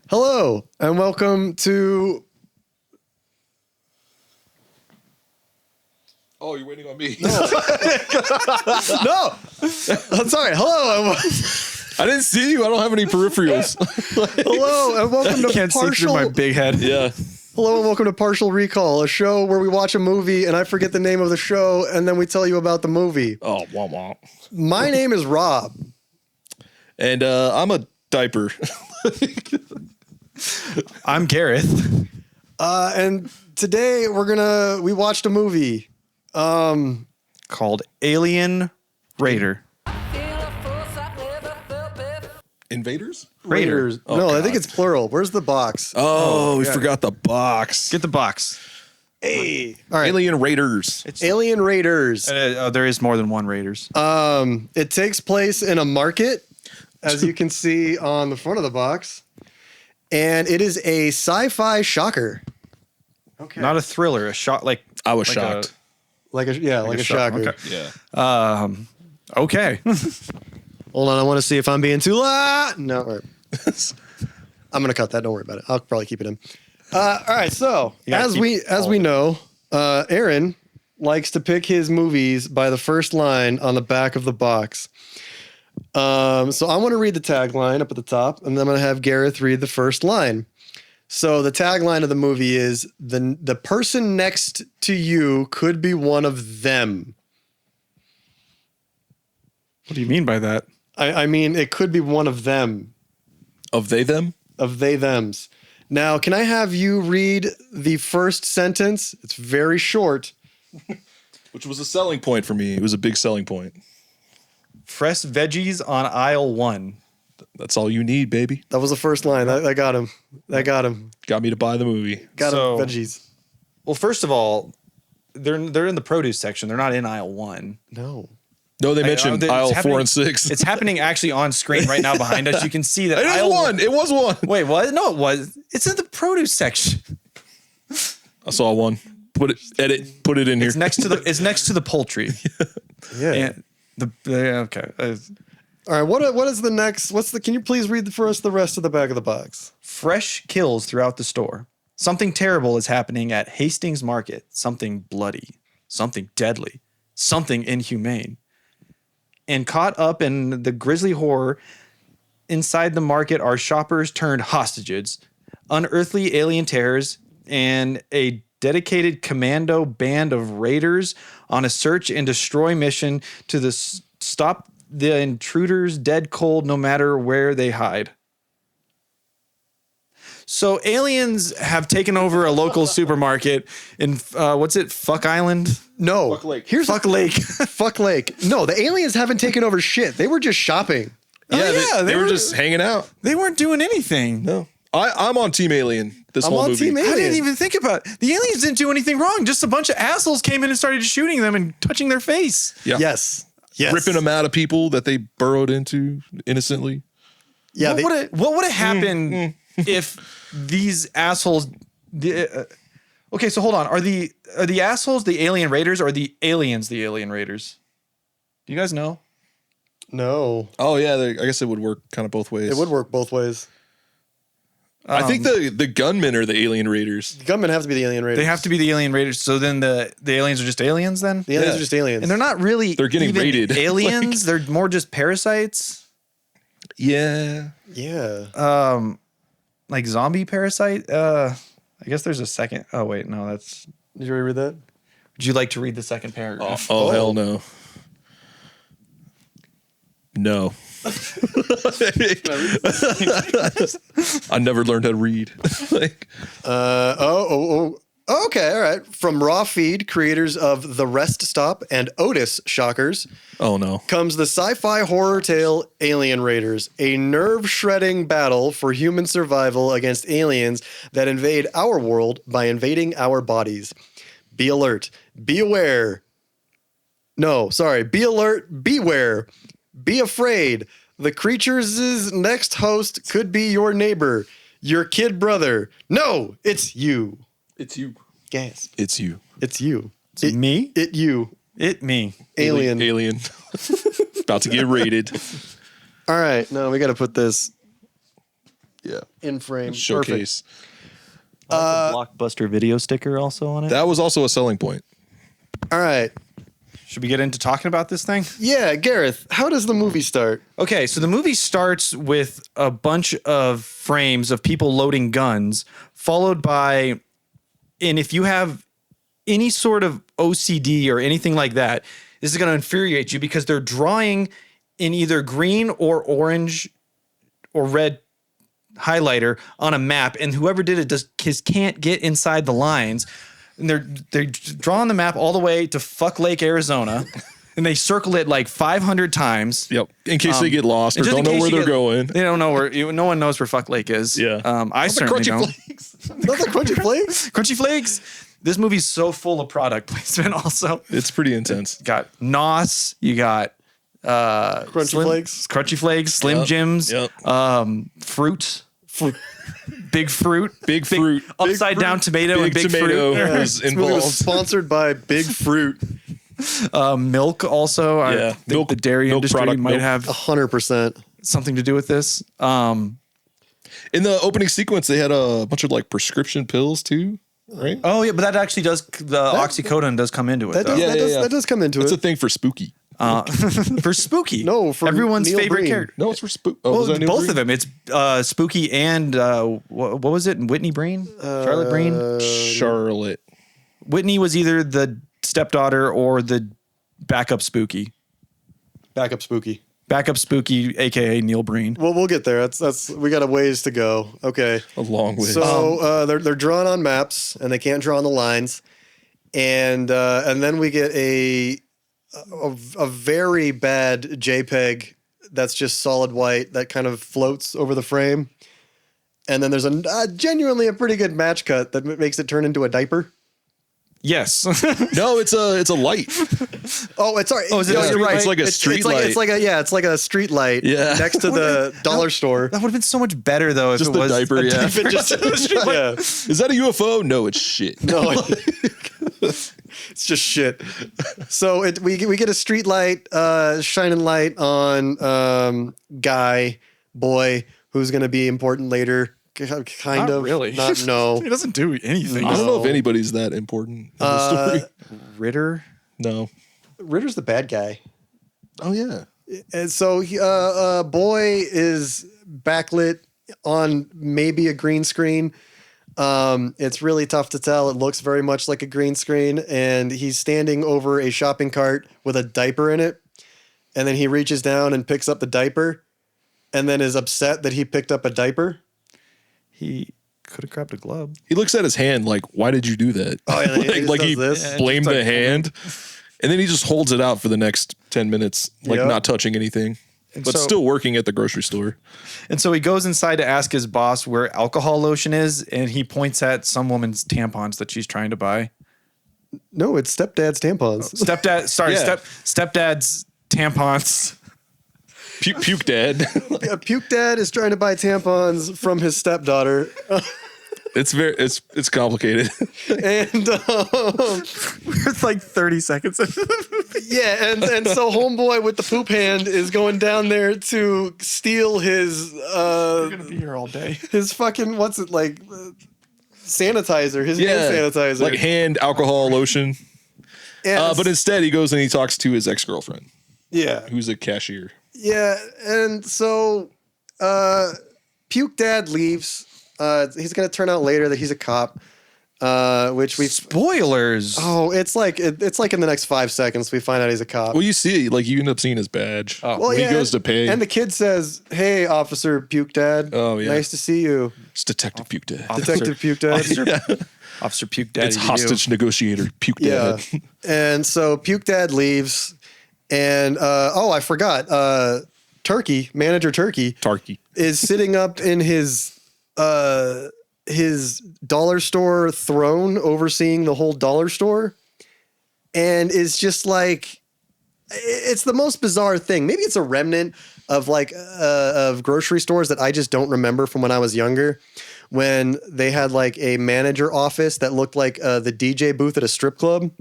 Hello, and welcome to... Oh, you're waiting on me. No. I'm sorry. Hello. I didn't see you. I don't have any peripherals. Hello, and welcome to Can't see through my big head. Yeah. Hello, and welcome to Partial Recall, a show where we watch a movie and I forget the name of the show, and then we tell you about the movie. Oh, womp womp. My name is Rob. And I'm a diaper. I'm Gareth. And today we watched a movie. Called Alien Raider. Invaders? Raiders. Oh, no, I God. think it's plural. Where's the box? Oh, we forgot the box. Get the box. Hey. All right. Alien Raiders. It's, Alien Raiders. there is more than one Raiders. It takes place in a market, as you can see on the front of the box. And it is a sci-fi shocker. Okay. Not a thriller. A shot like I was like shocked. Like a shocker. Okay. Yeah. Okay. Hold on, I want to see if I'm being too loud. No, all right. I'm gonna cut that. Don't worry about it. I'll probably keep it in. All right. So as we know, Aaron likes to pick his movies by the first line on the back of the box. So I want to read the tagline up at the top, and then I'm gonna have Gareth read the first line. So the tagline of the movie is the person next to you could be one of them. What do you mean by that? I mean, it could be one of them. Of they, them? Of they, thems. Now, can I have you read the first sentence? It's very short. Which was a selling point for me. It was a big selling point. Fresh veggies on aisle 1. That's all you need, baby. That was the first line. I got him. Got me to buy the movie. Got So- him. Veggies. Well, first of all, they're in the produce section. They're not in aisle 1. No. No, they mentioned it's aisle 4 happening- and 6. It's happening actually on screen right now behind us. You can see that It aisle was one. It was one. Wait, what? No, it was. It's in the produce section. I saw one. Put it in here. It's next to the poultry. Yeah. And okay. All right. What is the next? Can you please read for us the rest of the back of the box? Fresh kills throughout the store. Something terrible is happening at Hastings Market. Something bloody. Something deadly. Something inhumane. And caught up in the grisly horror, inside the market are shoppers turned hostages, unearthly alien terrors, and a dedicated commando band of raiders on a search and destroy mission to stop the intruders dead cold no matter where they hide. So aliens have taken over a local supermarket in what's it? Fuck Island? No. Fuck Lake. Fuck Lake. Fuck Lake. No, the aliens haven't taken over shit. They were just shopping. Yeah, they were just hanging out. They weren't doing anything. No. I'm on Team Alien this whole on movie. Team Alien. I didn't even think about it. The aliens didn't do anything wrong. Just a bunch of assholes came in and started shooting them and touching their face. Yeah. Yes. Ripping them out of people that they burrowed into innocently. Yeah. What would have happened if these assholes? Okay, so hold on. Are the assholes the alien raiders or are the aliens the alien raiders? Do you guys know? No. Oh yeah, I guess it would work kind of both ways. It would work both ways. I think the gunmen are the alien raiders. The gunmen have to be the alien raiders. They have to be the alien raiders. So then the aliens are just aliens then? The aliens Yeah. are just aliens. And they're not really They're getting even raided. aliens. They're more just parasites. Yeah. Yeah. Like zombie parasite. I guess there's a second. Oh wait, no, that's. Did you already read that? Would you like to read the second paragraph? Oh hell no. No. I never learned how to read. Like, Okay, all right. From Raw Feed, creators of The Rest Stop and Otis Shockers, oh no. comes the sci-fi horror tale Alien Raiders, a nerve-shredding battle for human survival against aliens that invade our world by invading our bodies. Be alert. Be aware. No, sorry. Be alert. Beware. Be afraid. The creatures' next host could be your neighbor, your kid brother. No, it's you. It's you. Gasp. It's you. It's you. Me? You. Me. Alien. Alien. About to get raided. All right. No, we got to put this Yeah. in frame. Showcase. The Blockbuster video sticker also on it. That was also a selling point. Perfect. All right. Should we get into talking about this thing? Yeah, Gareth, how does the movie start? Okay, so the movie starts with a bunch of frames of people loading guns, followed by, and if you have any sort of OCD or anything like that, this is going to infuriate you because they're drawing in either green or orange or red highlighter on a map, and whoever did it just can't get inside the lines. And they're drawing the map all the way to Fuck Lake, Arizona, and they circle it like 500 times. Yep. In case they get lost or just don't in know case where you they're going. They don't know where. No one knows where Fuck Lake is. Yeah. I certainly Crunchy don't. Flakes. Not the Crunchy Flakes? Crunchy Flakes. This movie's so full of product placement. Also, It's pretty intense. you got Nos. You got Crunchy Flakes, Slim Yep. Jims, Yep. fruit. Big fruit, Big fruit. upside down tomato, and big tomato fruit. was This movie was involved. sponsored by Big Fruit. Milk also. I Yeah. think Milk- the dairy milk industry product, might milk. have 100%. something to do with this. In the opening sequence, they had a bunch of like prescription pills too, right? Oh yeah, but that actually does the oxycodone does come into it That though. does, Yeah. that does come into That's a it. thing for spooky. For Spooky. No, for everyone's Neil favorite Breen. character. No, it's for spook. Oh, Well, was that Neil both Breen? of them. It's Spooky and what was it? Whitney Breen, Charlotte Breen. Charlotte. Whitney was either the stepdaughter or the backup Spooky. Backup Spooky. Backup Spooky, aka Neil Breen. Well, we'll get there. That's we got a ways to go. Okay. A long way. So they're drawn on maps and they can't draw on the lines, and then we get a very bad JPEG that's just solid white that kind of floats over the frame, and then there's a genuinely a pretty good match cut that makes it turn into a diaper. Yes. No, it's a light. Oh, it's sorry. Oh, is it No, a you're street right. light? It's like a It's street like, light. it's like a street light next to the dollar store. That would have been so much better though if Just it the was diaper, a yeah. diaper. If it just, yeah. Is that a UFO? No, it's shit. No, it's just shit. So we get a street light, shining light on boy who's going to be important later. Kind Not of really. Not no. He doesn't do anything. I don't know if anybody's that important in the story. Ritter. No. Ritter's the bad guy. Oh yeah. And so boy is backlit on maybe a green screen. It's really tough to tell. It looks very much like a green screen, and he's standing over a shopping cart with a diaper in it. And then he reaches down and picks up the diaper and then is upset that he picked up a diaper. He could have grabbed a glove. He looks at his hand like, "Why did you do that?" Oh, yeah, he like does he this. blamed the hand, and then he just holds it out for the next 10 minutes, like Yep. not touching anything, but so- still working at the grocery store. And so he goes inside to ask his boss where alcohol lotion is, and he points at some woman's tampons that she's trying to buy. No, it's stepdad's tampons. Stepdad's tampons. Puke dad. Puke dad is trying to buy tampons from his stepdaughter. It's complicated. And It's like 30 seconds. yeah, and so homeboy with the poop hand is going down there to steal his We're gonna be here all day. his fucking what's it like sanitizer, his hand sanitizer. like hand alcohol lotion. Yeah, But instead, he goes and he talks to his ex-girlfriend, yeah, who's a cashier. yeah, and so Puke Dad leaves. He's gonna turn out later that he's a cop, which we. Spoilers. Oh, it's like in the next 5 seconds we find out he's a cop. Well, you see, like you end up seeing his badge when he goes to pay. and the kid says, "Hey, Officer Puke Dad. Oh, yeah. nice to see you, It's Detective Puke Dad. Detective Puke Dad." Officer Puke Daddy. It's to you. hostage negotiator Puke Yeah. Dad. And so Puke Dad leaves, and I forgot. Manager Turkey, Tarky. is sitting up in his dollar store throne, overseeing the whole dollar store, and is just like, it's the most bizarre thing. Maybe it's a remnant of of grocery stores that I just don't remember from when I was younger, when they had like a manager office that looked like the DJ booth at a strip club.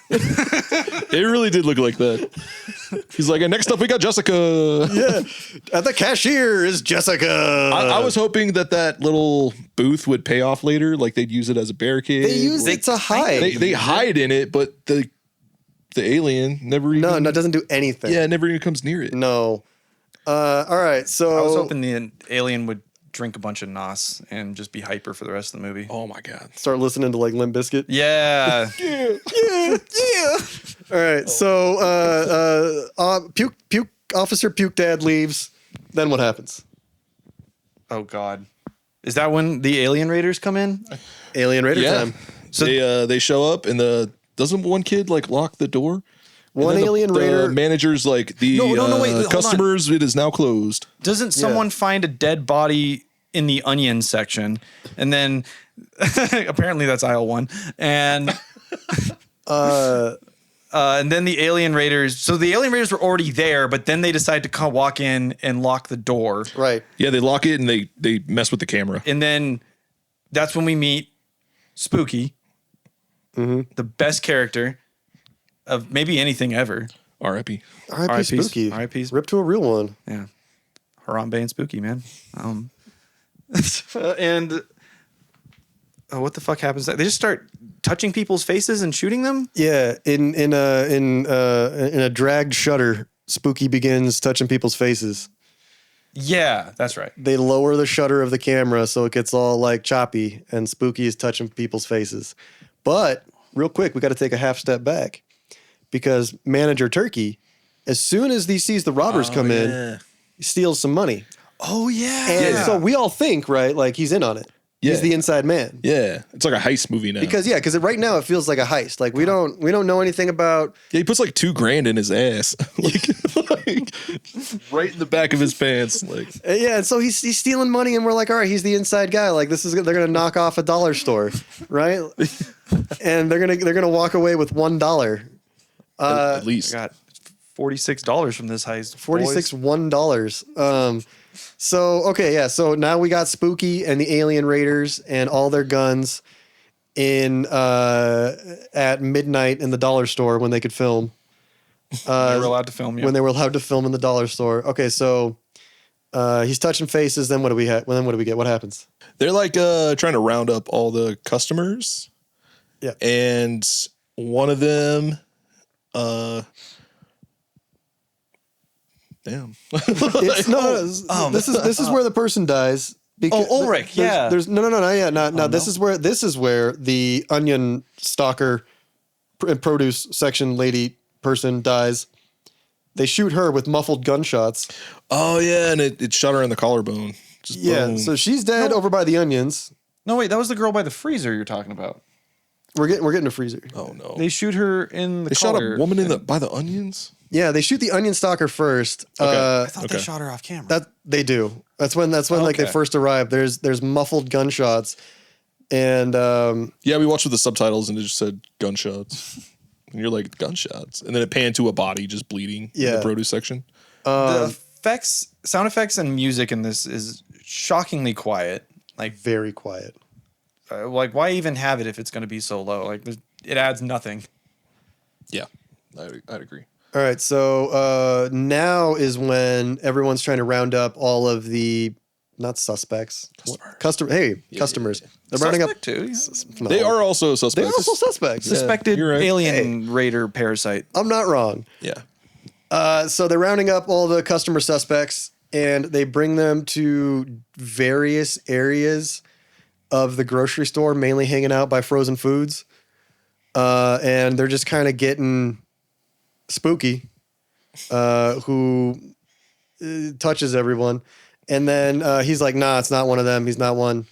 It really did look like that. He's like, and next up we got Jessica. Yeah. At the cashier is Jessica. I was hoping that little booth would pay off later. Like they'd use it as a barricade. They use it to hide. They hide in it, but the alien never even. No, it doesn't do anything. Yeah, it never even comes near it. No. All right. So I was hoping the alien would drink a bunch of Nos and just be hyper for the rest of the movie. Oh my god. start listening to like Limp Bizkit. Yeah. Yeah. All right. So puke officer puke dad leaves. Then what happens? Oh God. Is that when the alien raiders come in? Alien Raider time. So they show up and doesn't one kid like lock the door? One And then alien the raider. Manager's like wait, hold customers. It is now closed. Doesn't someone find a dead body in the onion section? And then apparently that's aisle 1. And and then the alien raiders. So the alien raiders were already there, but then they decide to walk in and lock the door. Right. Yeah, they lock it and they mess with the camera. And then that's when we meet Spooky, the best character of maybe anything ever. R.I.P. R.I.P. Spooky. R.I.P. Rip to a real one. Yeah. Harambe and Spooky, man. And what the fuck happens? They just start touching people's faces and shooting them? Yeah. In a dragged shutter, Spooky begins touching people's faces. Yeah, that's right. They lower the shutter of the camera so it gets all like choppy, and Spooky is touching people's faces. But real quick, we got to take a half step back because Manager Turkey, as soon as he sees the robbers come in, he steals some money. Oh, yeah. And so we all think, right, like he's in on it. Yeah. He's the inside man. Yeah, it's like a heist movie now. Because right now it feels like a heist. Like we don't know anything about. Yeah, he puts like $2,000 in his ass, like right in the back of his pants. Like, Yeah, and so he's stealing money, and we're like, all right, he's the inside guy. Like they're gonna knock off a dollar store, right? And they're gonna walk away with $1. at least. I got $46 from this heist. $1. So okay, yeah. So now we got Spooky and the alien raiders and all their guns in at midnight in the dollar store when they could film. They were allowed to film. When they were allowed to film in the dollar store. Okay, so he's touching faces. Then what do we have? Then what do we get? What happens? They're like trying to round up all the customers. Yeah. And one of them, damn. This is where the person dies. Ulrich, yeah. There's no. This is where the onion stalker produce section lady person dies. They shoot her with muffled gunshots. Oh yeah, and it shot her in the collarbone. Just boom. So she's dead over by the onions. No, wait, that was the girl by the freezer you're talking about. We're getting a freezer. Oh no. They shoot her in the They shot a woman by the onions? Yeah, they shoot the onion stalker first. Okay. I thought they shot her off camera. That they do. That's when like they Okay. first arrive. There's muffled gunshots, and Yeah, we watched with the subtitles and it just said gunshots. And you're like, gunshots. And then it panned to a body just bleeding in Yeah. the produce section. The sound effects and music in this is shockingly quiet. Like very quiet. why even have it if it's going to be so low? Like it adds nothing. Yeah, I'd agree. All right, so now is when everyone's trying to round up all of the not suspects, customers. They're rounding up. Suspect too. No. They are also suspects. They're also suspects. Suspected you're right. alien raider parasite. I'm not wrong. Yeah. So they're rounding up all the customer suspects and they bring them to various areas of the grocery store, mainly hanging out by frozen foods. And they're just kind of getting Spooky, who touches everyone. And then he's like, nah, it's not one of them. He's not one.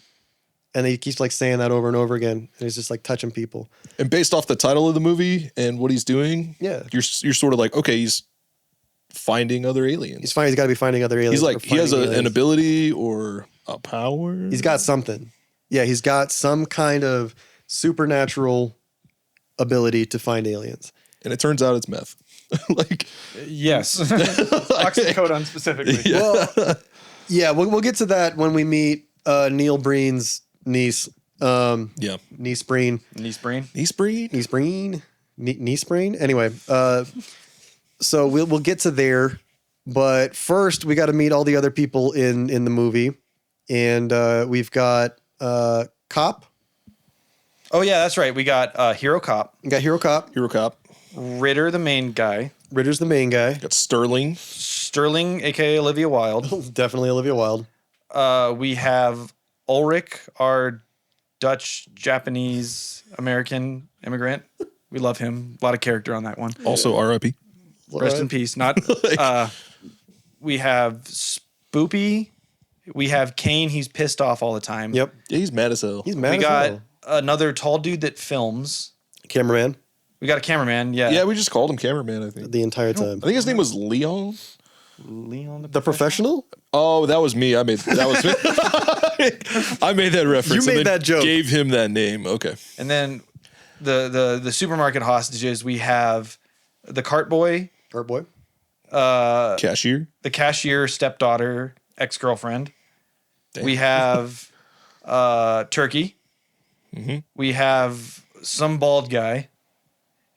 And he keeps like saying that over and over again. And he's just like touching people. And based off the title of the movie and what he's doing, Yeah. you're sort of like, okay, he's finding other aliens. He's got to be finding other aliens. He's like, or he has finding an aliens. ability or a power. He's got something. Yeah, he's got some kind of supernatural ability to find aliens. And it turns out it's meth. Like, Yes. Oxycodone specifically. yeah. Well, yeah, we'll get to that when we meet Neil Breen's niece. Yeah. Niece Breen. Niece brain. He's breed. Niece Breen. knee sprain. Anyway, so we'll get to there, but first we got to meet all the other people in the movie, and we've got Cop. Oh yeah, that's right. We got Hero Cop. We got Hero Cop. Hero Cop. Ritter, the main guy. Ritter's the main guy. Got Sterling. Sterling, aka Olivia Wilde. Definitely Olivia Wilde. We have Ulrich, our Dutch, Japanese, American immigrant. We love him. A lot of character on that one. Also R.I.P. Rest in peace. Not. We have Spoopy. We have Kane. He's pissed off all the time. Yep. Yeah, he's mad as hell. He's mad We as got hell. another tall dude that films. Cameraman We got a cameraman. Yeah. Yeah, we just called him cameraman, I think. the entire time. I think his name was Leon. Leon The professional? Oh, that was me. I made that reference. You made and then that joke. Gave him that name. Okay. And then the supermarket hostages. We have the cart boy, Art boy. Cashier. the cashier stepdaughter, ex-girlfriend. Damn. We have Turkey. Mm-hmm. We have some bald guy.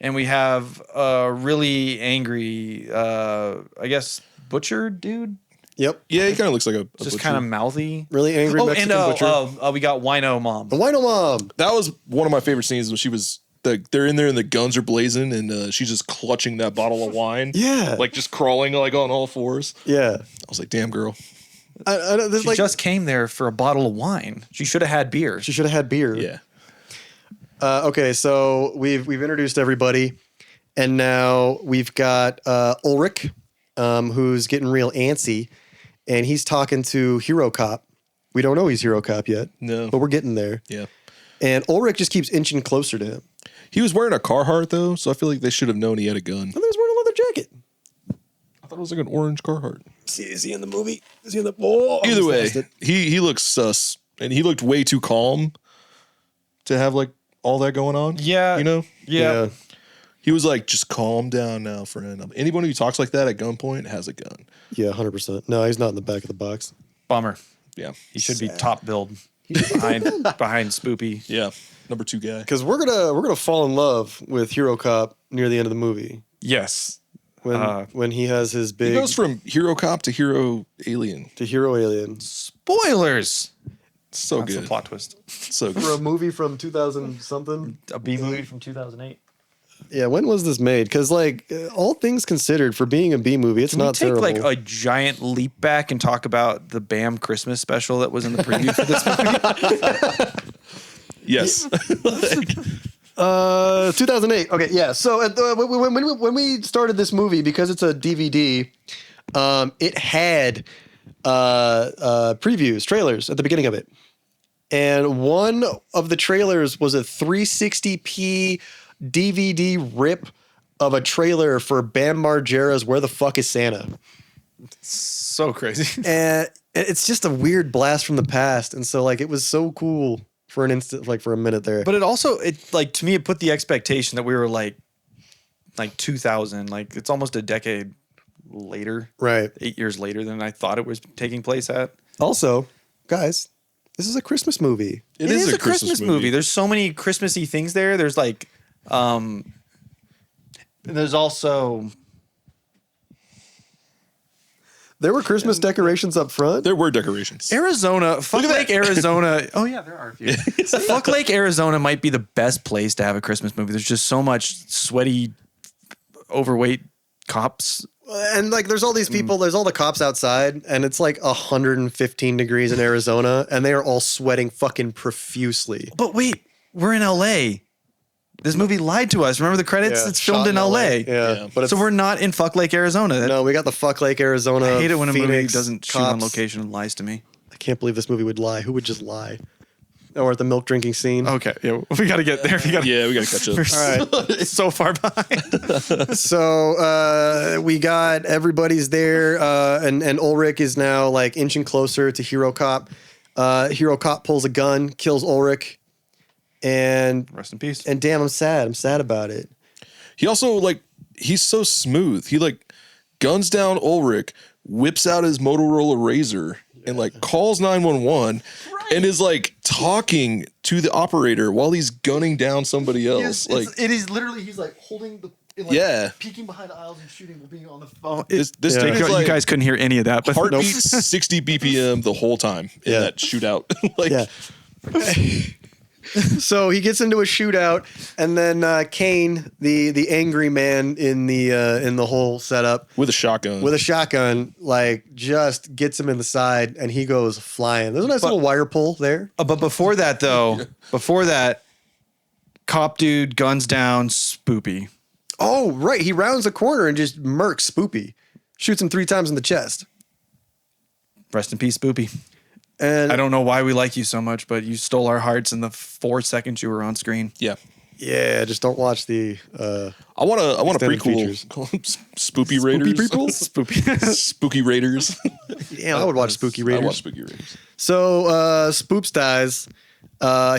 And we have a really angry, I guess, butcher dude. Yep. Yeah, he kind of looks like a Just butcher. kind of mouthy. Really angry Mexican butcher. We got Wino Mom. The Wino Mom. That was one of my favorite scenes when she was they're in there and the guns are blazing and she's just clutching that bottle of wine. Yeah. Like just crawling like on all fours. Yeah. I was like, damn girl. There's She just came there for a bottle of wine. She should have had beer. she should have had beer. Yeah. Okay, so we've introduced everybody, and now we've got Ulrich, who's getting real antsy, and he's talking to Hero Cop. We don't know he's Hero Cop yet. No. But we're getting there. Yeah. And Ulrich just keeps inching closer to him. He was wearing a Carhartt though, so I feel like they should have known he had a gun. And he was wearing a leather jacket. I thought it was like an orange Carhartt. Is he in the movie? Is he in the... Oh, Either way, lost it. he looks sus, and he looked way too calm to have like all that going on. Yeah. You know? Yeah. He was like, just calm down now, friend. Anybody who talks like that at gunpoint has a gun. Yeah, 100%. No, he's not in the back of the box. Bummer. Yeah. He should be top billed behind Spoopy. Yeah. Number 2 guy. Because we're gonna fall in love with Hero Cop near the end of the movie Yes. when he has his big He goes from hero cop to hero alien. to hero alien Spoilers. So That's a good. plot twist. So for a good. movie from 2000 something. A B movie from 2008. Yeah, when was this made? Because like all things considered, for being a B movie, it's Can we not take terrible. like a giant leap back and talk about the BAM Christmas special that was in the preview for this movie? Yes. 2008. Okay, yeah. So when we started this movie, because it's a DVD, it had previews, trailers at the beginning of it, and one of the trailers was a 360p DVD rip of a trailer for Bam Margera's "Where the Fuck Is Santa," So crazy. and it's just a weird blast from the past, and so like it was so cool for an instant, like for a minute there. But it also, to me, it put the expectation that we were like 2000, like it's almost a decade later, right. 8 years later than I thought it was taking place at. Also, guys, this is a Christmas movie. It is a Christmas movie. There's so many Christmassy things there. There's like, there's also, There were Christmas decorations up front. There were decorations. Arizona, fuck Look at Lake that. Arizona. Oh yeah, there are a few. Fuck Lake Arizona might be the best place to have a Christmas movie. There's just so much sweaty, overweight cops. And like, there's all these people, there's all the cops outside, and it's like 115 degrees in Arizona, and they are all sweating fucking profusely. But wait, we're in LA. This movie lied to us. Remember the credits? Yeah, It's filmed shot in LA. Yeah, Yeah. but it's, So we're not in Fuck Lake, Arizona. no, we got the Fuck Lake, Arizona. I hate it when a movie Phoenix doesn't shoot on cops. location and lies to me. I can't believe this movie would lie. Who would just lie? Or at the milk drinking scene. Okay, yeah, we got to get there. We got Yeah, we got to catch up. We're so far behind. So we got everybody's there, and Ulrich is now like inching closer to Hero Cop. Hero Cop pulls a gun, kills Ulrich, and Rest in peace. damn, I'm sad. I'm sad about it. He also like he's so smooth. He like guns down Ulrich, whips out his Motorola Razor, and like calls 911. and is like talking to the operator while he's gunning down somebody else. Like it is literally he's like holding the peeking behind the aisles and shooting while being on the phone. this thing is like you guys couldn't hear any of that, but heartbeat 60 BPM the whole time in that shootout. Like, So he gets into a shootout, and then Kane, the angry man in the whole setup, with a shotgun, like just gets him in the side, and he goes flying. There's a nice little wire pull there. but before that though, cop dude guns down Spoopy. Oh, right. He rounds a corner and just murks Spoopy, shoots him 3 times in the chest. Rest in peace, Spoopy. And I don't know why we like you so much, but you stole our hearts in the 4 seconds you were on screen. Yeah. Just don't watch the. I want a extended prequel. features. Spoopy Raiders. Spooky Raiders. Yeah, I would watch Spooky Raiders. I watch Spooky Raiders. So Spoops dies,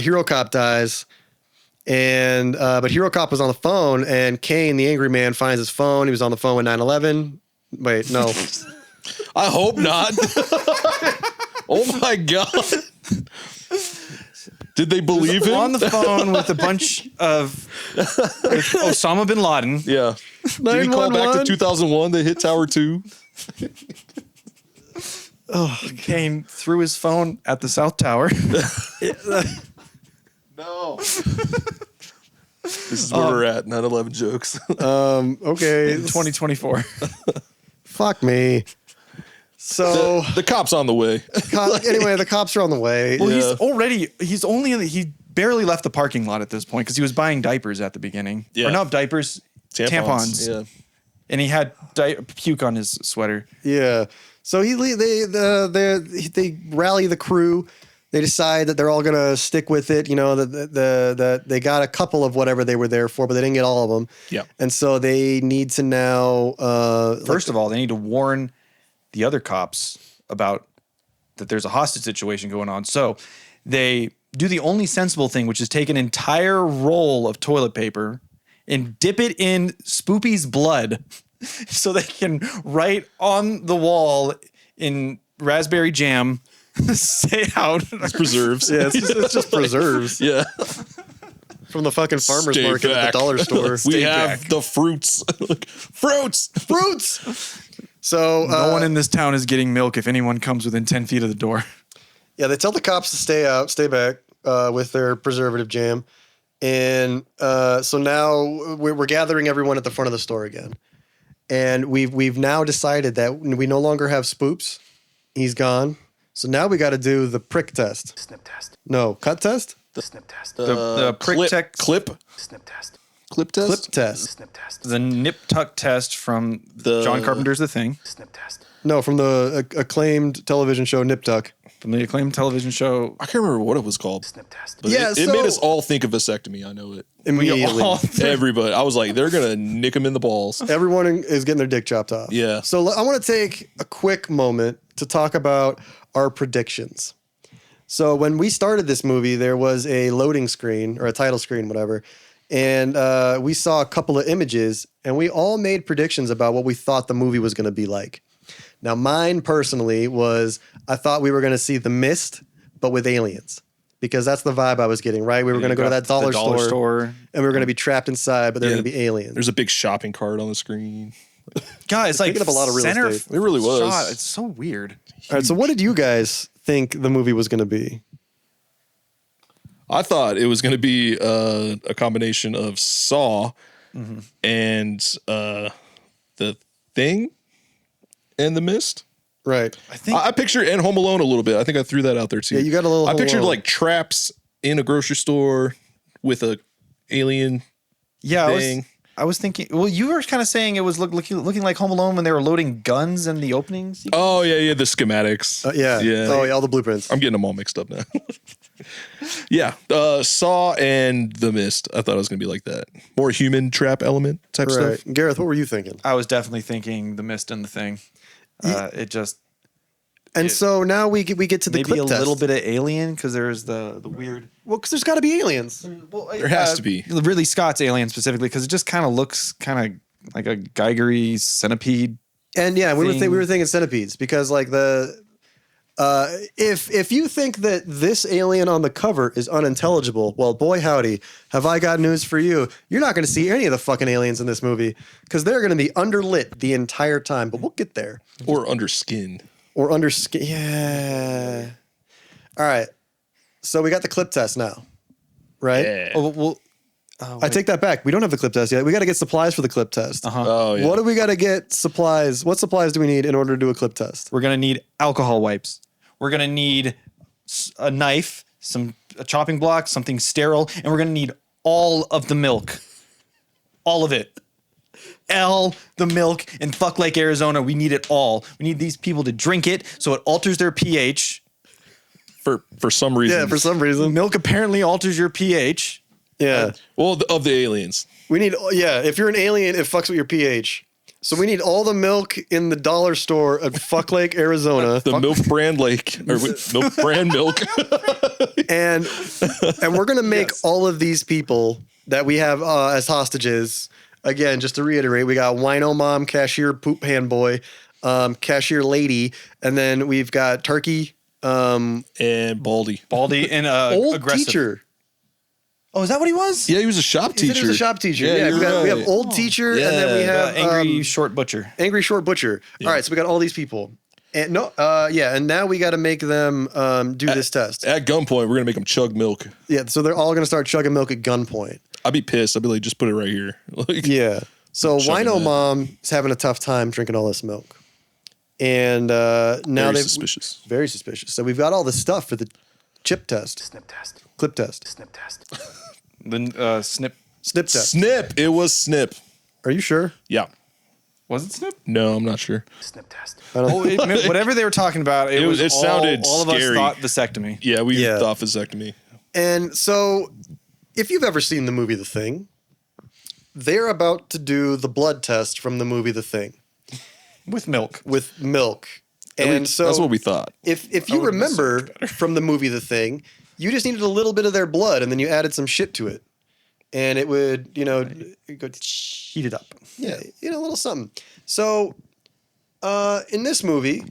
Hero Cop dies, and but Hero Cop was on the phone, and Kane, the angry man, finds his phone. He was on the phone with 9/11. Wait, no. I hope not. Oh my god. Did they believe him? On the phone with a bunch of with Osama bin Laden. Yeah. Did he call back to 2001? They hit Tower 2. Kane threw his phone at the South Tower. No. This is where we're at. 9/11 jokes. Okay. 2024. Fuck me. So the cop's on the way. Anyway, the cops are on the way. Well, he barely left the parking lot at this point because he was buying diapers at the beginning. Yeah. Or not diapers, tampons. Yeah. And he had puke on his sweater. Yeah. So they rally the crew. They decide that they're all gonna stick with it. You know that they got a couple of whatever they were there for, but they didn't get all of them. Yeah. And so they need to now. First of all, they need to warn the other cops about that there's a hostage situation going on. So they do the only sensible thing, which is take an entire roll of toilet paper and dip it in Spoopy's blood so they can write on the wall in raspberry jam, say out. It's preserves. Yeah, it's just preserves. Yeah. From the fucking farmer's Stay market back. at the dollar store. We have the fruits. Fruits. So No one in this town is getting milk if anyone comes within 10 feet of the door. yeah, they tell the cops to stay back with their preservative jam. And so now we're gathering everyone at the front of the store again. And we've now decided that we no longer have Spoops. He's gone. So now we got to do the prick test. Snip test. No, cut test? The snip test. The prick tech clip Snip test. clip test. Clip test. Snip test. The nip tuck test from John Carpenter's The Thing. Snip test. No, from the acclaimed television show Nip Tuck. From the acclaimed television show. I can't remember what it was called. Snip test. But Yeah, it made so- us all think of vasectomy. I know it. Immediately. Everybody. I was like, they're gonna nick him in the balls. Everyone is getting their dick chopped off. Yeah. So I want to take a quick moment to talk about our predictions. So when we started this movie, there was a loading screen or a title screen, whatever. And we saw a couple of images and we all made predictions about what we thought the movie was going to be like. Now, mine personally was I thought we were going to see The Mist, but with aliens. Because that's the vibe I was getting, right? We were going to go to that dollar store and we were going to be trapped inside, but they're going to be aliens. There's a big shopping cart on the screen. God, it's like taking up a lot of real center estate. It really was. shot. It's so weird. All right, so what did you guys think the movie was going to be? I thought it was going to be a combination of Saw and The Thing and The Mist. Right. I think I pictured and Home Alone a little bit. I think I threw that out there too. Yeah, you got a little I Home pictured Alone. like traps in a grocery store with a alien thing. I was thinking. Well, you were kind of saying it was looking like Home Alone when they were loading guns in the openings. Oh yeah, the schematics. Yeah. Oh, yeah, all the blueprints. I'm getting them all mixed up now. Yeah, Saw and The Mist. I thought it was gonna be like that, more human trap element type Right. stuff. Gareth, what were you thinking? I was definitely thinking The Mist and The Thing. It just And so now we get to the maybe clip a test. little bit of Alien because there's the weird. Well, because there's got to be aliens. Well, There has to be. Ridley Scott's Alien specifically because it just kind of looks kind of like a Geigery centipede. And yeah, we were Thing. thinking centipedes because like the If you think that this alien on the cover is unintelligible, well, boy howdy, have I got news for you. You're not going to see any of the fucking aliens in this movie because they're going to be underlit the entire time. But we'll get there. Or underskinned. Or underskin. Yeah. All right. So we got the clip test now, right? Yeah. Oh, well, I take that back. We don't have the clip test yet. We got to get supplies for the clip test. Oh, yeah. What do we got to get supplies? What supplies do we need in order to do a clip test? we're going to need alcohol wipes. We're going to need a knife, a chopping block, something sterile, and we're going to need all of the milk. All of it. The milk in Fuck Lake, Arizona. We need it all. We need these people to drink it so it alters their pH. For some reason. Yeah, for some reason. Milk apparently alters your pH. Yeah. Well, of the aliens. We need, if you're an alien, it fucks with your pH. So we need all the milk in the dollar store at Fuck Lake, Arizona. The milk brand lake. Or milk brand milk. and we're going to make all of these people that we have as hostages. Again, just to reiterate, we got Wino Mom, Cashier Poop Pan Boy, Cashier Lady, and then we've got Turkey. And Baldy. And old aggressive. teacher. Oh, is that what he was? Yeah, he was a shop He said teacher. he was a shop teacher. Yeah, Yeah, you're we have right. old teacher, and then we have Angry Short Butcher. Angry Short Butcher. All right, so we got all these people. And and now we got to make them do this test. At gunpoint, we're going to make them chug milk. Yeah, so they're all going to start chugging milk at gunpoint. I'd be pissed. I'd be like, just put it right here. Like, Yeah. So Chugging Wino that. Mom is having a tough time drinking all this milk. And now very they've suspicious. very suspicious. So we've got all the stuff for the chip test, Snip test. clip test, Snip test. The snip. snip test. Snip. It was Snip. Are you sure? Yeah. Was it snip? No, I'm not sure. Snip test. Oh, whatever they were talking about, it was it sounded all of us scary. thought vasectomy. Yeah, we Yeah. thought vasectomy. And so if you've ever seen the movie The Thing, they're about to do the blood test from the movie The Thing With milk. with milk. And so that's what we thought. if you remember from the movie The Thing, you just needed a little bit of their blood and then you added some shit to it. And it would, go Heat it up. yeah, a little something. So in this movie,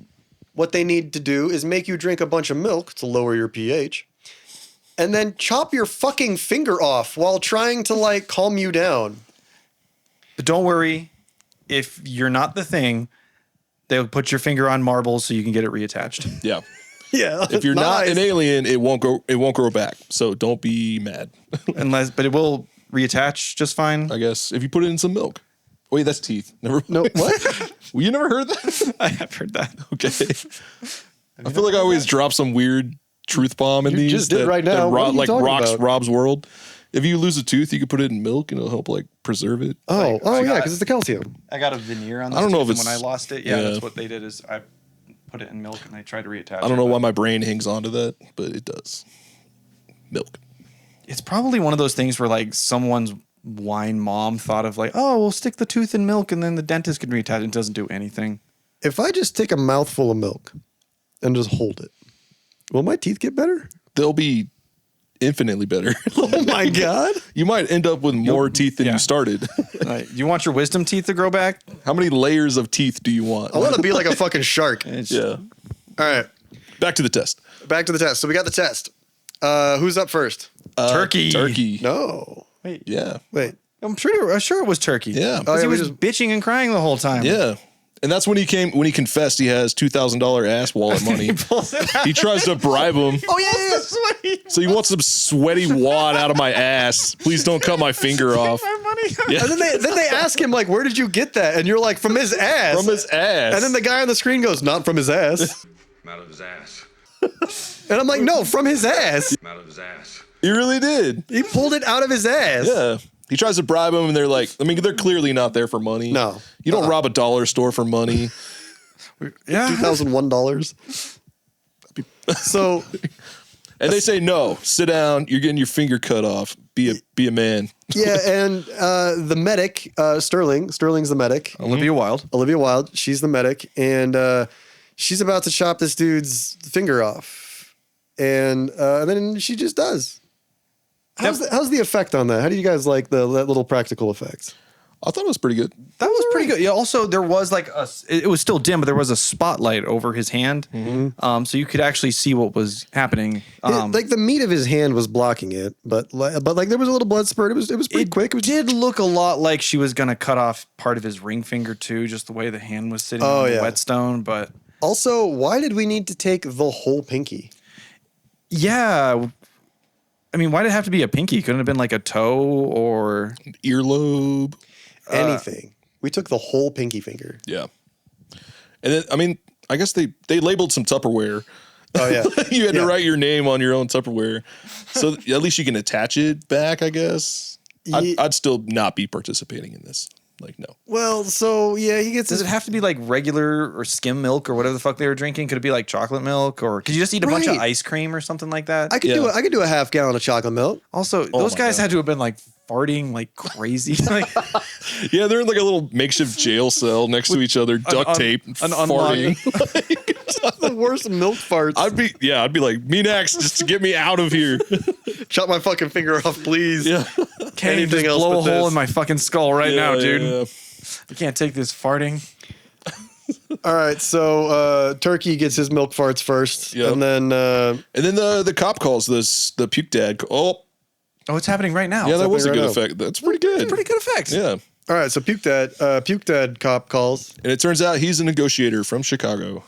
what they need to do is make you drink a bunch of milk to lower your pH and then chop your fucking finger off while trying to calm you down. But don't worry, if you're not the Thing, they'll put your finger on marbles so you can get it reattached. Yeah. Yeah. If you're not nice. an alien, it won't grow back. So don't be mad. But it will reattach just fine. I guess if you put it in some milk. Wait, that's teeth. Never. No, what? Well, you never heard that? I have heard that. Okay. I feel like I always drop some weird truth bomb in You these. just did right now. What are you talking rocks about? Rob's world. If you lose a tooth, you can put it in milk and it'll help preserve it. Oh, I yeah, got- because it's the calcium. I got a veneer on this I don't know tooth, if and when I it's- lost it, yeah. that's what they did is I put it in milk and I tried to reattach it. I don't know but why my brain hangs on to that, but it does. Milk. It's probably one of those things where someone's wine mom thought of we'll stick the tooth in milk and then the dentist can reattach it. It doesn't do anything. If I just take a mouthful of milk and just hold it, will my teeth get better? They'll be infinitely better. Oh my God. You might end up with more teeth than yeah. you started. You want your wisdom teeth to grow back? How many layers of teeth do you want? I want to be like a fucking shark. All Yeah. right. Back to the test. Back to the test. So we got the test. Who's up first? Turkey. Turkey. No. Wait, Yeah. Wait. I'm sure it was Turkey. Yeah. Because Oh, yeah, he we was just- bitching and crying the whole time. Yeah. And that's when he confessed he has $2,000 ass wallet money. He tries to bribe him. Oh, yeah. So he wants some sweaty wad out of my ass. Please don't cut my finger off. My money. Yeah. And then they ask him, where did you get that? And you're like, from his ass. From his ass. And then the guy on the screen goes, not from his ass. Out of his ass. And I'm like, no, from his ass. Out of his ass. He really did. He pulled it out of his ass. Yeah. He tries to bribe him, and they're like, they're clearly not there for money. No. You don't rob a dollar store for money. Yeah. $2,001. So And they say, no, sit down. You're getting your finger cut off. Be a man. yeah, and the medic, Sterling's the medic. Olivia Wilde. Olivia Wilde, she's the medic, and she's about to chop this dude's finger off, and then she just does. How's the effect on that? How do you guys like that little practical effects? I thought it was pretty good. That was pretty good. Yeah. Also, there was like it was still dim, but there was a spotlight over his hand, so you could actually see what was happening. Like the meat of his hand was blocking it, but like there was a little blood spurt. It was pretty quick. It did look a lot like she was gonna cut off part of his ring finger too, just the way the hand was sitting on the whetstone. But also, why did we need to take the whole pinky? Yeah. I mean, why did it have to be a pinky? Couldn't it have been like a toe or earlobe? Anything. We took the whole pinky finger. Yeah. And then, I mean, I guess they labeled some Tupperware. Oh, yeah. You had to write your name on your own Tupperware. So at least you can attach it back, I guess. I'd still not be participating in this. Like, no. Well, so, yeah, he gets Does it have to be like regular or skim milk or whatever the fuck they were drinking? Could it be like chocolate milk, or could you just eat a bunch of ice cream or something like that? I could do a half gallon of chocolate milk. Also, those guys had to have been like farting like crazy. Like, yeah, they're in like a little makeshift jail cell next to each other, duct tape, farting. The worst milk farts. I'd be like, me next, just to get me out of here. Chop my fucking finger off, please. Yeah. Can't even just blow a hole in my fucking skull now, dude. Yeah. I can't take this farting. All right, so Turkey gets his milk farts first, and then the cop calls the puke dad. Oh, it's happening right now. Yeah, that was a right good now. effect. That's pretty good. Pretty good effects. Yeah. All right, so puke dad cop calls. And it turns out he's a negotiator from Chicago.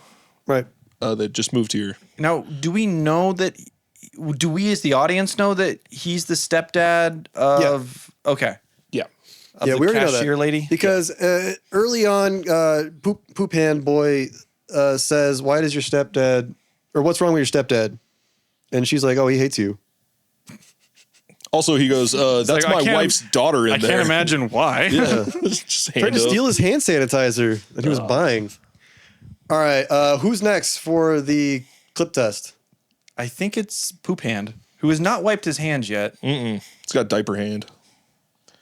Right. That just moved here. Now, do we know that? Do we, as the audience, know that he's the stepdad of? Yeah. Okay. Yeah. Of the we already know cashier that lady. Because early on, poop hand boy says, "Why does your stepdad, or what's wrong with your stepdad?" And she's like, "Oh, he hates you." Also, he goes, "That's like, my wife's daughter in I there." can't imagine why. Yeah. Just Trying to steal his hand sanitizer that he was buying. All right, who's next for the clip test? I think it's Poop Hand, who has not wiped his hands yet. It's got diaper hand.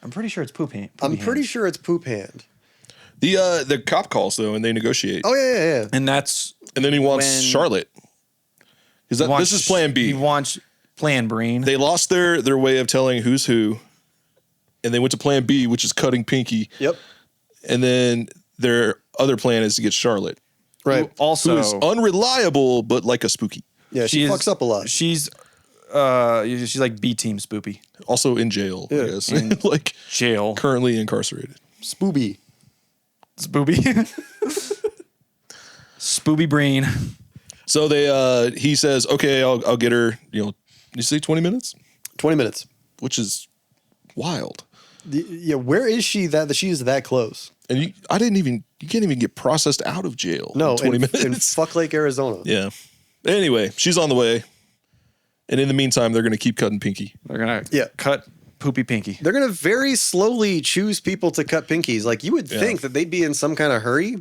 I'm pretty sure it's Poop Hand. I'm pretty sure it's Poop Hand. The cop calls though, and they negotiate. Oh yeah. And that's And then he wants Charlotte. This is Plan B. He wants Plan Breen. They lost their way of telling who's who, and they went to Plan B, which is cutting Pinky. Yep. And then their other plan is to get Charlotte, Right. Also, who is unreliable but like a spooky. Yeah, she fucks up a lot. She's like B team spoopy. Also in jail, I guess. Like Jail. currently incarcerated. Spooby. Spoopy. Spooby Breen. So he says, okay, I'll get her, you say 20 minutes? 20 minutes. Which is wild. Yeah, where is she that she's that close? And you can't even get processed out of jail No, in 20 minutes. in Fuck Lake, Arizona. Yeah. Anyway, she's on the way. And in the meantime, they're going to keep cutting Pinky. They're going to cut Poopy Pinky. They're going to very slowly choose people to cut pinkies. Like, you would think that they'd be in some kind of hurry,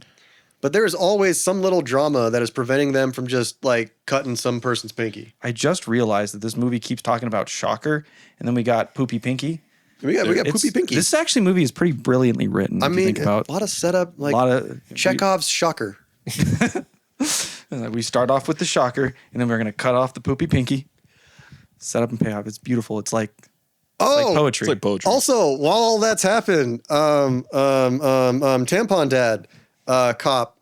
but there is always some little drama that is preventing them from just, like, cutting some person's pinky. I just realized that this movie keeps talking about Shocker, and then we got Poopy Pinky. We got Poopy Pinky. This actually movie is pretty brilliantly written. I mean, think about a lot of setup, like a lot of Chekhov's Shocker. We start off with the Shocker, and then we're going to cut off the Poopy Pinky. Set up and pay off. It's beautiful. It's like poetry. It's like poetry. Also, while all that's happened, Tampon Dad cop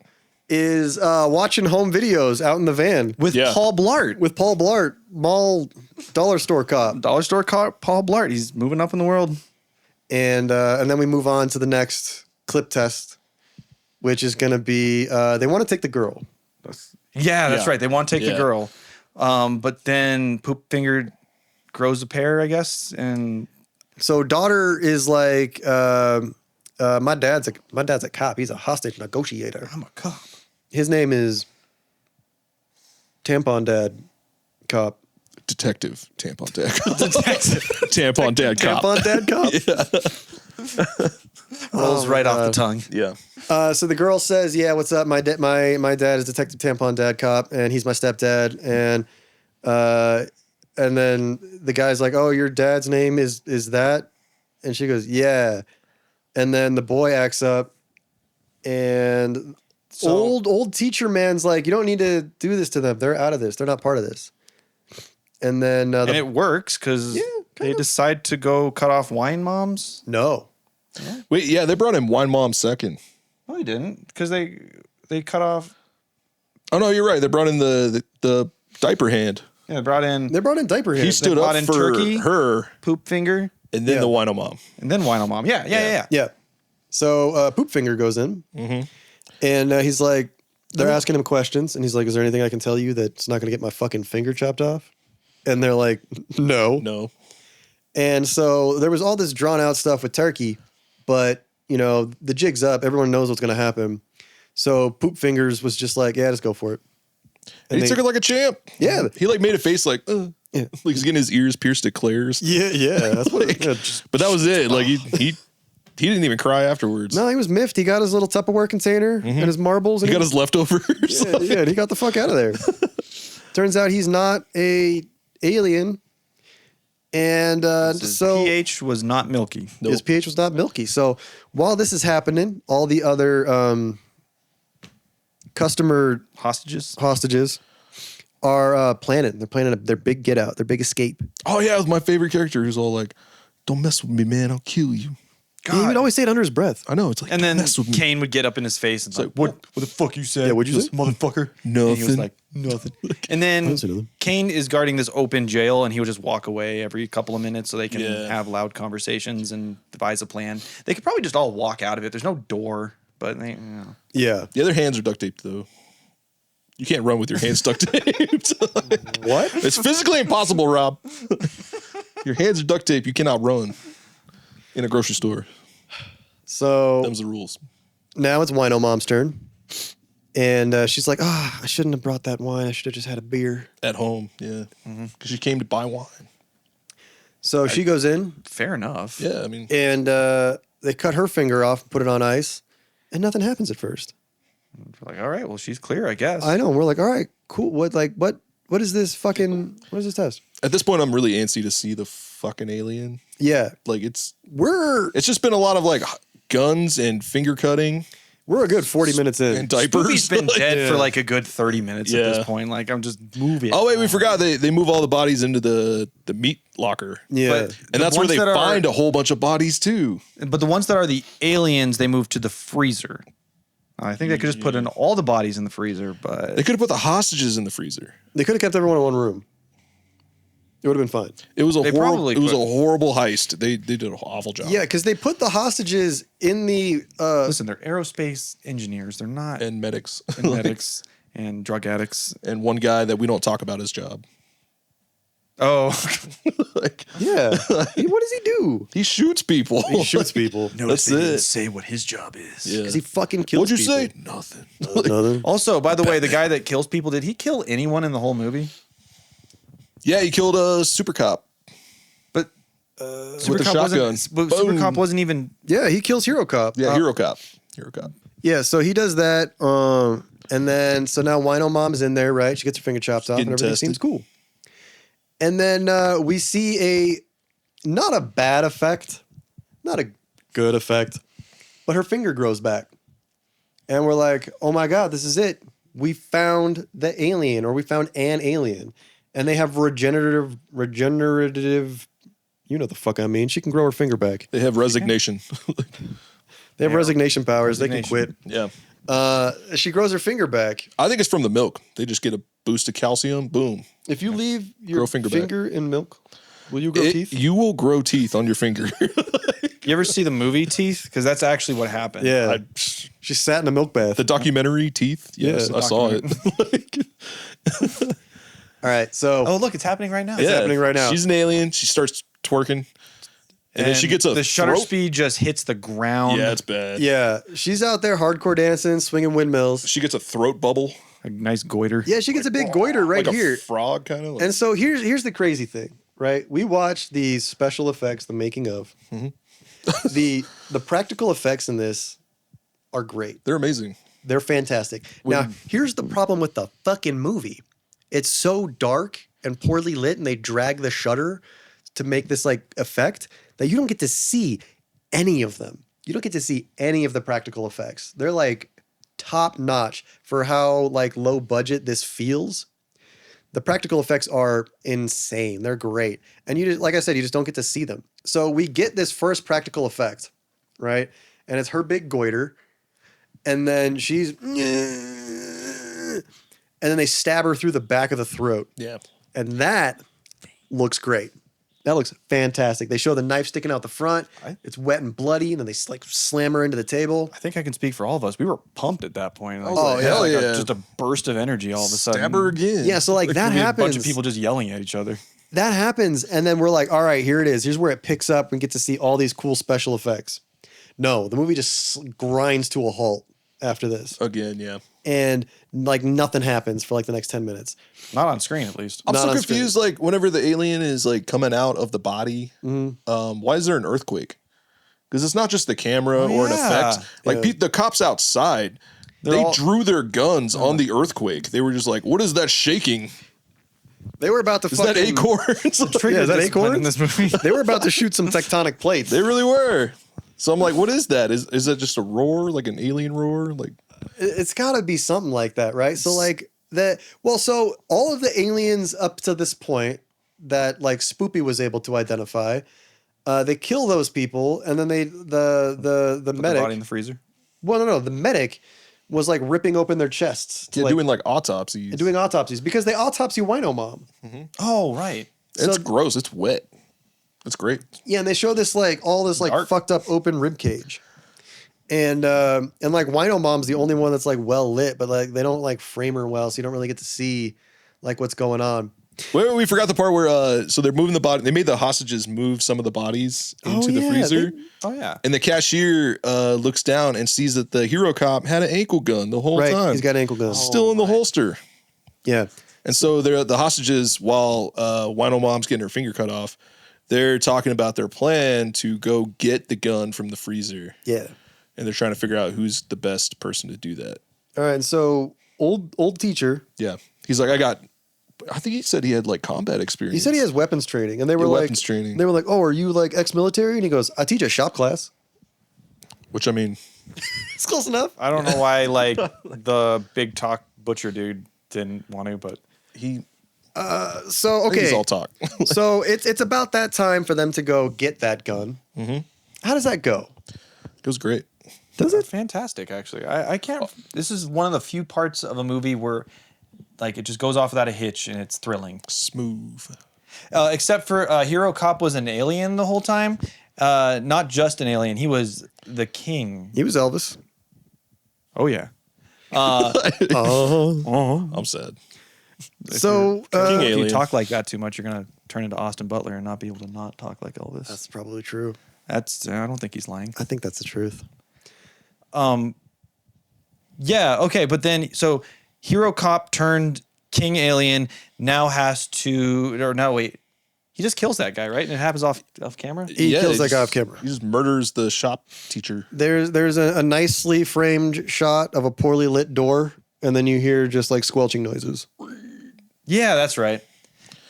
is watching home videos out in the van with Paul Blart. With Paul Blart, mall dollar store cop. Dollar store cop Paul Blart. He's moving up in the world. And then we move on to the next clip test, which is going to be they want to take the girl. That's right. They want to take the girl. But then Poop Finger grows a pair, I guess, and so daughter is like, my dad's a cop. He's a hostage negotiator. I'm a cop. His name is Tampon Dad Cop. Detective Tampon Dad Cop. Tampon Dad Cop. Tampon Dad Cop. Rolls right off the tongue. Yeah. So the girl says, "Yeah, what's up? My dad is Detective Tampon Dad Cop, and he's my stepdad." And then the guy's like, "Oh, your dad's name is that?" And she goes, "Yeah." And then the boy acts up, and old teacher man's like, "You don't need to do this to them. They're out of this. They're not part of this." And then and it works because they decide to go cut off wine moms. No. Wait, yeah, they brought in Wine Mom second. No, they didn't, because they cut off. Oh no, you're right. They brought in the diaper hand. Yeah, they brought in Diaper Hand. He stood brought up in for Turkey. her, Poop Finger, and then the Wino Mom. and then Wino Mom. Yeah. Yeah. So Poop Finger goes in, and he's like, they're asking him questions, and he's like, "Is there anything I can tell you that's not going to get my fucking finger chopped off?" And they're like, "No." No. And so there was all this drawn out stuff with Turkey, but the jig's up. Everyone knows what's going to happen. So Poop Fingers was just like, "Yeah, just go for it." And he took it like a champ. Yeah. He like made a face like, Yeah. like he's getting his ears pierced at Claire's. Yeah. That's what. But that was it. Like he didn't even cry afterwards. No, he was miffed. He got his little Tupperware container and his marbles. He And got his leftovers. yeah, and he got the fuck out of there. Turns out he's not a alien, and His so pH was not milky. his pH was not milky. So while this is happening, all the other customer Hostages. are planning. They're planning their big get out, their big escape. Oh yeah, it was my favorite character. He was all like, "Don't mess with me, man. I'll kill you." He would always say it under his breath. I know. It's like, And "Don't then mess with me." Kane would get up in his face and like, what the fuck you said? Yeah, what'd you say? motherfucker? Nothing. And he was like, nothing. And then didn't say nothing. Kane is guarding this open jail, and he would just walk away every couple of minutes so they can Yeah. have loud conversations and devise a plan. They could probably just all walk out of it. There's no door, but they, Yeah. The other hands are duct taped though. You can't run with your hands duct taped. What? It's physically impossible, Rob. Your hands are duct taped. You cannot run in a grocery store. So Them's the rules. now it's Wino Mom's turn. And she's like, I shouldn't have brought that wine. I should have just had a beer. At home, yeah. Because she came to buy wine. So she goes in, fair enough. Yeah, I mean, and they cut her finger off and put it on ice, and nothing happens at first. We're like, all right, well, she's clear, I guess. I know. And we're like, all right, cool. What is this fucking, what is this test? at this point, I'm really antsy to see the fucking alien. Yeah. Like it's It's just been a lot of like guns and finger cutting we're a good 40 minutes in. and diapers. Spoopy's been dead Yeah. for like a good 30 minutes at Yeah. this point. Like, I'm just moving. Oh wait, we forgot they move all the bodies into the meat locker. Yeah. But And that's where ones they that are- find a whole bunch of bodies too. But the ones that are the aliens, they move to the freezer. I think they could just put in all the bodies in the freezer, but They could have put the hostages in the freezer. They could have kept everyone in one room. It would have been fine. It was a They horrible. probably It was a could. horrible heist. They did an awful job. Yeah, because they put the hostages in the. listen, they're aerospace engineers. They're not And medics. medics and drug addicts. And one guy that we don't talk about his job. Oh, Like Yeah. What does he do? he shoots people. He shoots people. That's it. say what his job is. Yeah. Because he fucking kills What'd you say? people. Nothing. Nothing. Also, by the way, the guy that kills people, did he kill anyone in the whole movie? Yeah, he killed a super cop. But With a shotgun. Super Boom. Cop wasn't even. Yeah, he kills Hero Cop. Yeah, hero cop. Hero cop. Yeah, so he does that. And then, so now Wino Mom's in there, right? She gets her finger chopped off and Getting everything tested. seems cool. And then we see not a bad effect, not a good effect, but her finger grows back. And we're like, oh my God, this is it. We found the alien, or we found an alien. And they have regenerative, you know the fuck I mean. She can grow her finger back. They have resignation. They have resignation powers. They Resignation. can quit. Yeah. She grows her finger back. I think it's from the milk. They just get a boost of calcium. Boom. If you leave your Grow finger finger, back. in milk, will you grow teeth? You will grow teeth on your finger. You ever see the movie Teeth? Because that's actually what happened. Yeah. She sat in a milk bath. The documentary Teeth. Yes, Yeah, I saw it. All right, so Oh, look, it's happening right now. Yeah, happening right now. She's an alien. She starts twerking. And then she gets a the shutter throat- speed just hits the ground. Yeah, it's bad. yeah, she's out there hardcore dancing, swinging windmills. She gets a throat bubble. A nice goiter. Yeah, she gets a big goiter right like here. a frog kind of. And so here's the crazy thing, right? We watched these special effects, the making of. the practical effects in this are great. They're amazing. They're fantastic. Now, here's the problem with the fucking movie. It's so dark and poorly lit, and they drag the shutter to make this like effect that you don't get to see any of them. You don't get to see any of the practical effects. They're like top notch for how like low budget this feels. The practical effects are insane. They're great. And you just, like I said, you just don't get to see them. So we get this first practical effect right? And it's her big goiter. And then and then they stab her through the back of the throat. Yeah. And that looks great. That looks fantastic. They show the knife sticking out the front. It's wet and bloody, and then they like slam her into the table. I think I can speak for all of us. We were pumped at that point. Like, Oh, hell like yeah. just a burst of energy all of a sudden. Stab her again. Yeah, so like that We had happens. a bunch of people just yelling at each other. That happens, and then we're like, all right, here it is. Here's where it picks up and get to see all these cool special effects. No, the movie just grinds to a halt after this. Again, yeah. And like nothing happens for like the next 10 minutes. Not on screen, at least. I'm Not so on confused. Like whenever the alien is like coming out of the body, why is there an earthquake? Because it's not just the camera or an yeah. effect. Like Yeah. the cops outside, they all- drew their guns on the earthquake. They were just like, "What is that shaking? They were about to Is that acorns?" Yeah, is that discipline acorns? in this movie? They were about to shoot some tectonic plates. They really were. So I'm like, "What is that? Is that just a roar, like an alien roar?" Like, It's got to be something like that, right? So like that. Well, so all of the aliens up to this point that like Spoopy was able to identify, they kill those people, and then the Put the medic. body in the freezer. Well, no, the medic was like ripping open their chests, to, yeah, like, doing like autopsies. doing autopsies because they autopsy Wino Mom. Oh, right. It's so- gross. It's wet. It's great. Yeah, and they show this like all this like Dark. fucked up open rib cage. And like Wino Mom's the only one that's like well lit, but like they don't like frame her well, so you don't really get to see like what's going on. Wait, we forgot the part where so they're moving the body. They made the hostages move some of the bodies into the yeah, freezer. Oh, yeah. And the cashier looks down and sees that the hero cop had an ankle gun the whole Right, time. he's got ankle guns. Still in the holster. Yeah, And so they're the hostages, while Wino Mom's getting her finger cut off, they're talking about their plan to go get the gun from the freezer. yeah. And they're trying to figure out who's the best person to do that. All right, and so old teacher. Yeah. He's like, I think he said he had like combat experience. He said he has weapons training, and they were Yeah, like, weapons training. They were like, "Oh, are you like ex-military?" And he goes, "I teach a shop class." Which, I mean, It's close enough. I don't know why, like, the big talk butcher dude didn't want to, but he So I think he's okay, all talk. so it's about that time for them to go get that gun. Mm-hmm. How does that go? It was great. Does it? fantastic, actually. I can't. This is one of the few parts of a movie where, like, it just goes off without a hitch and it's thrilling. Smooth. Except for Hero Cop was an alien the whole time. Not just an alien. He was the king. He was Elvis. Oh, yeah. I'm sad. So If you Alien. talk like that too much, you're going to turn into Austin Butler and not be able to not talk like Elvis. that's probably true. That's I don't think he's lying. I think that's the truth. Yeah, okay, but then so Hero Cop turned King Alien now has to or no wait. He just kills that guy, right? And it happens off camera? He kills that just- guy off camera. He just murders the shop teacher. There's a nicely framed shot of a poorly lit door, and then you hear just like squelching noises Yeah, that's right.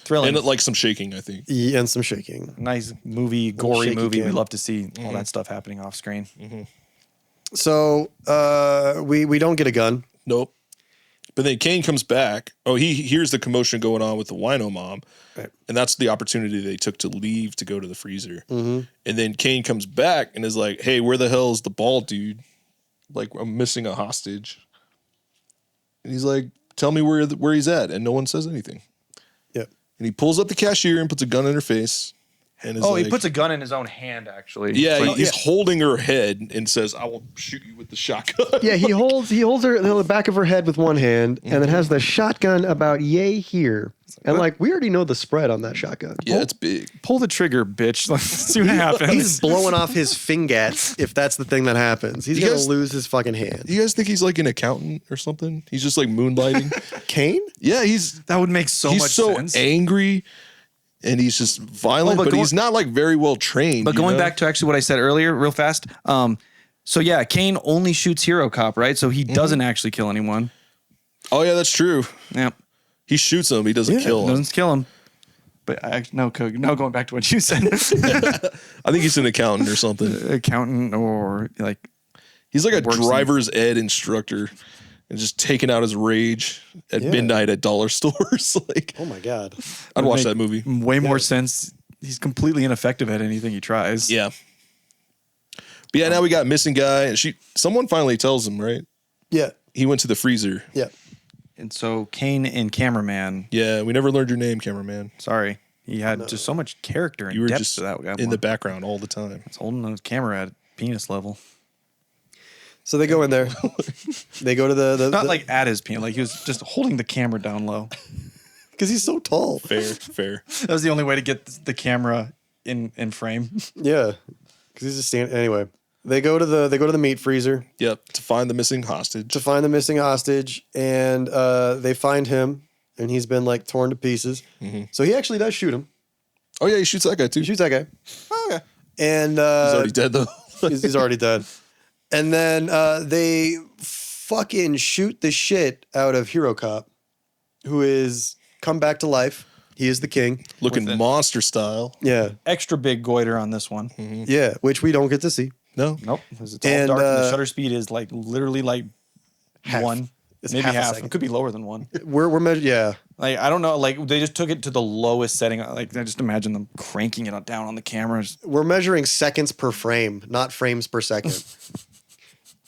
Thrilling. And like some shaking, I think. and some shaking. Nice movie, gory shaky movie. We cam. love to see all that stuff happening off screen. So we don't get a gun. Nope. But then Kane comes back. Oh, he hears the commotion going on with the Wino Mom. Right. And that's the opportunity they took to leave to go to the freezer. And then Kane comes back and is like, hey, where the hell is the bald dude? Like, I'm missing a hostage. And he's like, tell me where he's at. And no one says anything. Yep. And he pulls up the cashier and puts a gun in her face. And is Oh, like, he puts a gun in his own hand, actually. yeah, Like, he's holding her head and says, I will shoot you with the shotgun. Yeah, he holds her the back of her head with one hand, and then has the shotgun about yay here. And like we already know the spread on that shotgun. Yeah, it's big. pull the trigger, bitch. Let's see what happens. He's blowing off his fingats if that's the thing that happens. He's You gonna guys- lose his fucking hand. You guys think he's like an accountant or something? He's just like moonlighting. Kane? Yeah, he's that would make so he's much so sense. angry and he's just violent, Oh, but but he's not like very well trained. But you going know? back to actually what I said earlier, real fast. So yeah, Kane only shoots Hero Cop, right? So he doesn't actually kill anyone. Oh yeah, that's true. Yeah, He shoots him, he doesn't kill him. doesn't kill him. But no, going back to what you said, I think he's an accountant or something. accountant or like He's like a Works in- driver's ed instructor and just taking out his rage at Yeah. midnight at dollar stores. Like, Oh my god. I'd watch make that movie. way more sense. He's completely ineffective at anything he tries. Yeah. But But yeah, now we got missing guy, and someone finally tells him, right? Yeah. He went to the freezer. Yeah. And so Kane and cameraman, Yeah, we never learned your name, cameraman. sorry, he had just so much character and You were depth just to that guy. in the background all the time. It's holding the camera at penis level. So they go in there. They go to the Not like at his penis, like he was just holding the camera down low. because he's so tall. Fair. That was the only way to get the camera in frame. Yeah. Because he's just standing. Anyway, they go to the meat freezer Yep, to find the missing hostage. to find the missing hostage, and they find him, and he's been like torn to pieces. So he actually does shoot him. Oh yeah, he shoots that guy too. He shoots that guy. Oh yeah. And He's already dead though. he's already dead. And then they fucking shoot the shit out of Hero Cop, who is come back to life. He is the king. Looking With it. monster style. Yeah. Extra big goiter on this one. Yeah. Which we don't get to see. No. Nope. Because it's all And, dark and the shutter speed is like literally like Half. one. It's maybe half a half. second. It could be lower than one. We're measured. Yeah. Like I don't know. Like they just took it to the lowest setting. Like I just imagine them cranking it down on the cameras. We're measuring seconds per frame, not frames per second.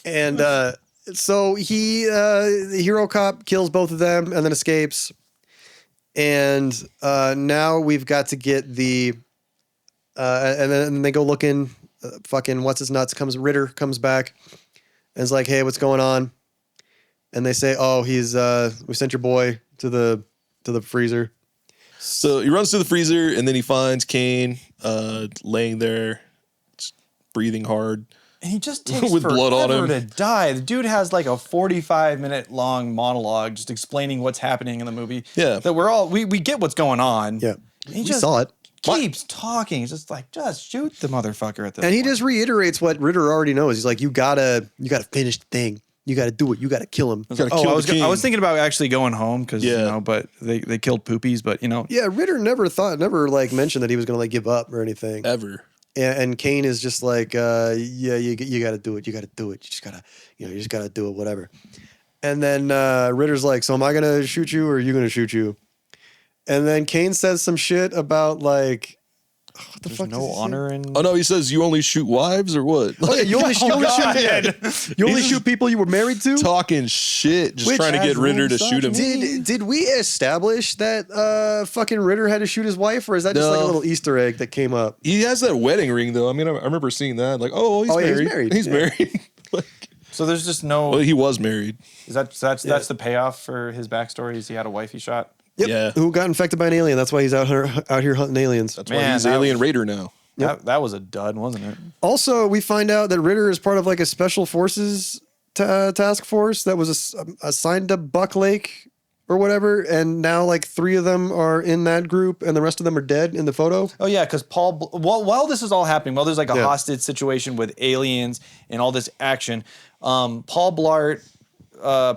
And so the Hero Cop kills both of them and then escapes. And now we've got to get the and then they go looking. Fucking what's his nuts Ritter comes back and is like, hey, what's going on? And they say, oh, he's we sent your boy to the freezer. So he runs to the freezer and then he finds Kane laying there, just breathing hard. And he just takes With blood on forever him. to die. The dude has like a 45-minute long monologue just explaining what's happening in the movie. Yeah. That we get what's going on. Yeah, He we just saw it. keeps talking. It's just like, just shoot the motherfucker at this And he point. just reiterates what Ritter already knows. He's like, you gotta finish the thing. You gotta do it. You gotta kill him. Gotta Oh, kill I was the king. I was thinking about actually going home because Yeah. but they killed poopies, but Yeah, Ritter never like mentioned that he was gonna like give up or anything. Ever. And Kane is just like, yeah, you gotta do it. You gotta do it. You just gotta do it. Whatever. And then Ritter's like, so am I gonna shoot you or are you gonna shoot you? And then Kane says some shit about like, what the there's fuck? no does he say? honor in. Oh no, he says you only shoot wives or what? Oh, yeah, you only, Oh, you only God. shoot. You only He's shoot people you were married to. Talking shit, just Which trying to get has Ritter to rules shoot him. such Did we establish that fucking Ritter had to shoot his wife, or is that just like a No. little Easter egg that came up? He has that wedding ring though. I mean, I remember seeing that. Like, oh, he's Oh, yeah, he's married. married. He's Yeah. married. Like, So there's just no. well, he was married. Is that's the payoff for his backstory? Is he had a wife he shot? Yep. Yeah. Who got infected by an alien? That's why he's out here hunting aliens. That's why Man, he's that Alien was- Raider now. That was a dud, wasn't it? Also, we find out that Ritter is part of like a special forces task force that was assigned to Buck Lake or whatever, and now like 3 of them are in that group, and the rest of them are dead in the photo. Oh yeah, because while this is all happening, while there's like a Yeah. hostage situation with aliens and all this action, Paul Blart,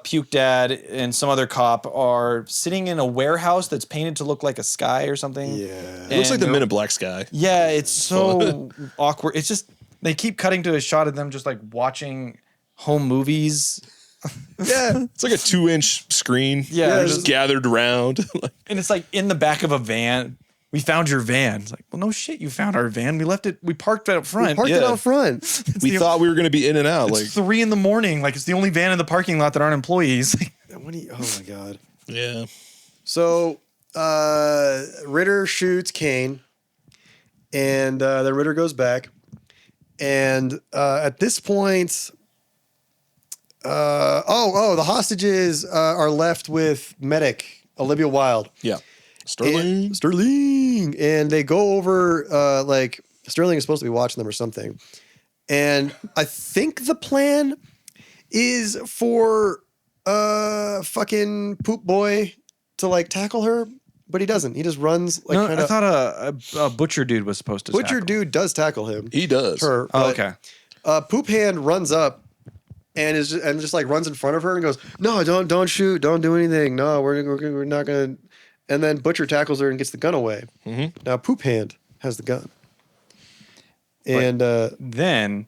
Puke Dad, and some other cop are sitting in a warehouse that's painted to look like a sky or something. Yeah. It looks like the they're- Men in Black sky. Yeah, it's so awkward. It's just they keep cutting to a shot of them just like watching home movies. Yeah. It's like a 2-inch screen. Yeah, They're just- just gathered around. Like, And it's like in the back of a van. We found your van. It's like, well, no shit, you found our van. We left it. We parked it up front. Parked it Yeah. out front. we thought we were going to be in and out. It's Like, 3 a.m. Like it's the only van in the parking lot that aren't employees. Oh my god. yeah. So Ritter shoots Kane, and then Ritter goes back, and at this point, the hostages are left with medic Olivia Wilde. Yeah. Sterling. Sterling, and they go over like Sterling is supposed to be watching them or something, and I think the plan is for fucking Poop Boy to like tackle her, but he doesn't. He just runs like No, kinda, I thought a butcher dude was supposed to. Butcher tackle. dude does tackle him. He does. Her. Oh, but, okay. Poop Hand runs up and just like runs in front of her and goes, "No, don't shoot, don't do anything. No, we're not gonna." And then Butcher tackles her and gets the gun away. Mm-hmm. Now Poop Hand has the gun, and Then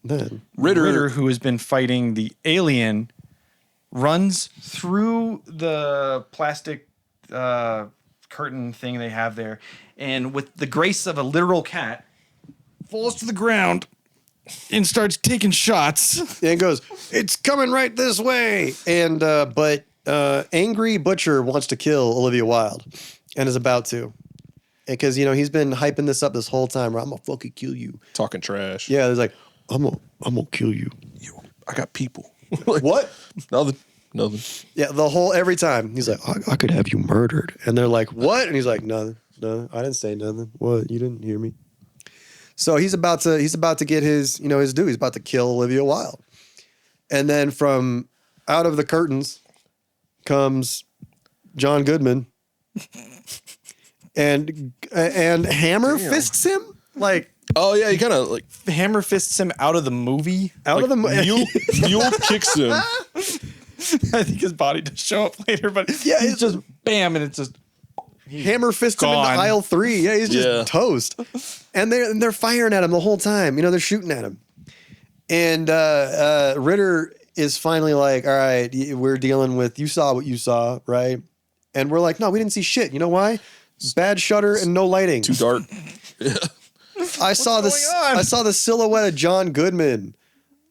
then Ritter, who has been fighting the alien, runs through the plastic curtain thing they have there, and with the grace of a literal cat, falls to the ground and starts taking shots. And goes, "It's coming right this way." And but Angry Butcher wants to kill Olivia Wilde, and is about to, because he's been hyping this up this whole time. I'm gonna fucking kill you. Talking trash. Yeah, there's like, I'm gonna kill you. I got people. Like, What? Nothing. Yeah, every time he's like, I could have you murdered, and they're like, what? And he's like, nothing. I didn't say nothing. What? You didn't hear me. So he's about to get his his due. He's about to kill Olivia Wilde, and then from out of the curtains comes John Goodman, and hammer fists him like. Oh yeah, he kind of like Hammer fists him out of the movie. Mule kicks him. I think his body does show up later, but Yeah, he's it's just bam, and it's just hammer fist him into gone. aisle 3. Yeah, he's just toast. And they're firing at him the whole time. They're shooting at him. And Ritter is finally like, all right, we're dealing with, you saw what you saw, right? And we're like, no, we didn't see shit. You know why? Bad shutter and no lighting. Too dark. Yeah. I saw the silhouette of John Goodman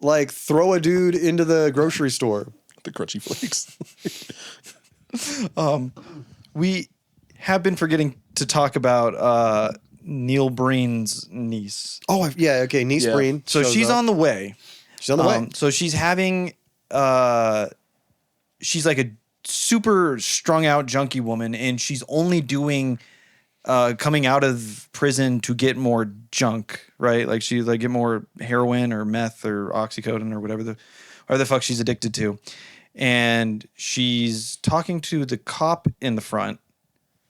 like throw a dude into the grocery store. The crunchy flakes. we have been forgetting to talk about Neil Breen's niece. Oh, yeah, okay, niece Breen. So she's on the way. She's on the way. So she's having she's like a super strung out junkie woman, and she's only doing coming out of prison to get more junk, right? Like she get more heroin or meth or oxycodone or whatever the fuck she's addicted to. And she's talking to the cop in the front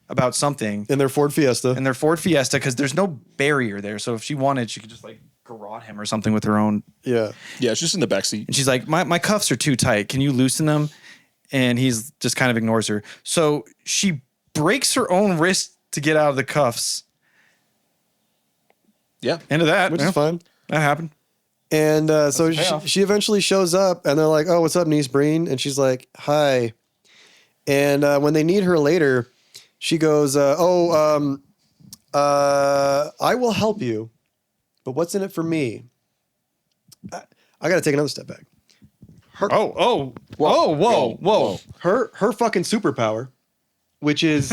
about something in their Ford Fiesta. Because there's no barrier there. So if she wanted, she could just like garrote him or something with her own. Yeah. Yeah, it's just in the backseat. And she's like, my cuffs are too tight. Can you loosen them? And he's just kind of ignores her. So she breaks her own wrist to get out of the cuffs. Yeah. Into that. Which is fine. That happened. And so she eventually shows up, and they're like, oh, what's up, niece Breen? And she's like, hi. And when they need her later, she goes, I will help you, but what's in it for me? I got to take another step back. Whoa. Her fucking superpower, which is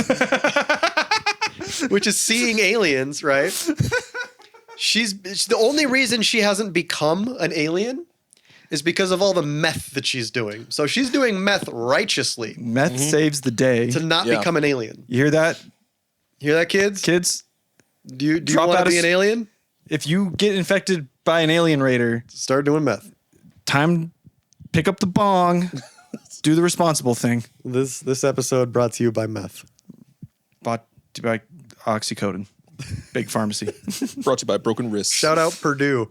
seeing aliens, right? It's the only reason she hasn't become an alien is because of all the meth that she's doing. So she's doing meth righteously Meth saves the day. to not become an alien. You hear that, Hear that, kids? kids? Do you Drop want out to be of an alien? If you get infected by an alien raider, Start doing meth. time pick up the bong, do the responsible thing. This episode brought to you by meth. Bought by Oxycodone. Big pharmacy. Brought to you by Broken Wrists. Shout out Purdue.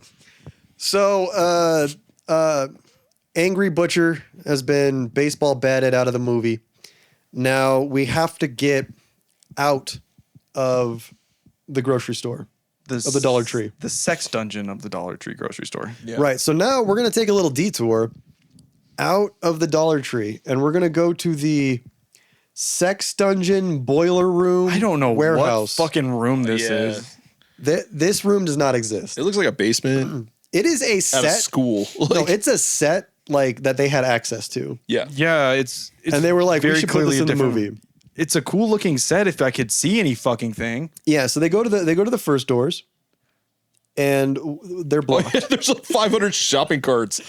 So, Angry Butcher has been baseball batted out of the movie. Now we have to get out of the grocery store, of the Dollar Tree. The sex dungeon of the Dollar Tree grocery store. Yeah. Right. So now we're going to take a little detour out of the Dollar Tree, and we're going to go to the sex dungeon boiler room. I don't know warehouse. what fucking room this is. This room does not exist. It looks like a basement It is a at set. a school. No, it's a set like that they had access to, yeah. Yeah, it's and they were like, "We very should put clearly this in the different- movie." It's a cool looking set if I could see any fucking thing. Yeah. So they go to the first doors, and they're blocked. There's like 500 shopping carts.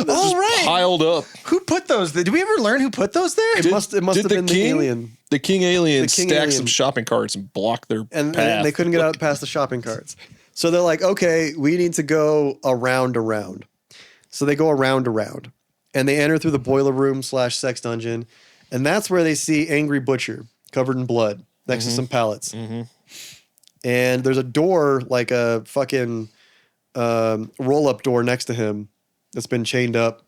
All right. Piled up. Who put those there? Did we ever learn who put those there? It must have been the alien. The king alien The king stacked alien. some shopping carts and blocked their And path. they couldn't get out past the shopping carts. So they're like, okay, we need to go around. So they go around, and they enter through the boiler room / sex dungeon. And that's where they see Angry Butcher covered in blood next to some pallets. And there's a door, like a fucking roll-up door next to him that's been chained up.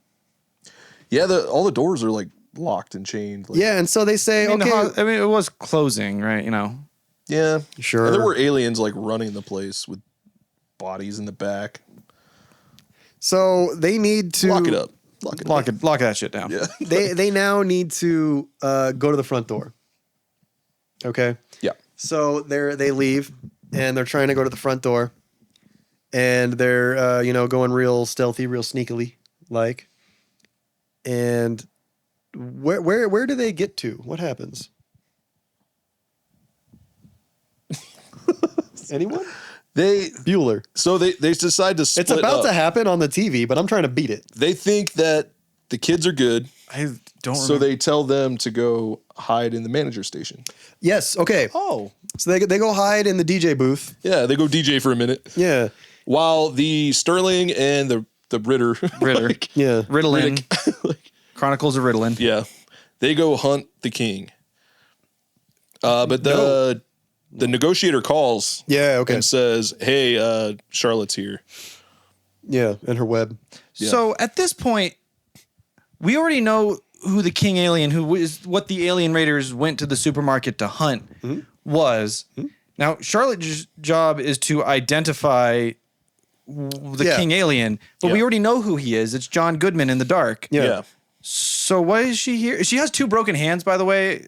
Yeah, all the doors are like locked and chained. Like, Yeah, and so they say, I mean, okay, it was closing, right? You know. Yeah. sure. And there were aliens like running the place with bodies in the back. So they need to Lock it up. Lock that shit down. Yeah. they now need to go to the front door. Okay. Yeah. So they leave, and they're trying to go to the front door, and they're going real stealthy, real sneakily like. And where do they get to? What happens? Anyone? Bueller. So they decide to split It's about up. to happen on the TV, but I'm trying to beat it. They think that the kids are good, I don't so remember. they tell them to go hide in the manager station. Yes. Okay. Oh. So they go hide in the DJ booth. Yeah, they go DJ for a minute. Yeah. While the Sterling and the Ritter, Yeah. Ritalin. Chronicles of Ritalin. yeah, they go hunt the king. But the negotiator calls Yeah. Okay. and says, "Hey, Charlotte's here." Yeah. And her web. Yeah. So at this point, we already know who the king alien, what the alien raiders went to the supermarket to hunt, was. Now, Charlotte's job is to identify the king alien, but we Yeah. already know who he is. It's John Goodman in the dark. Yeah. So why is she here? She has 2 broken hands, by the way,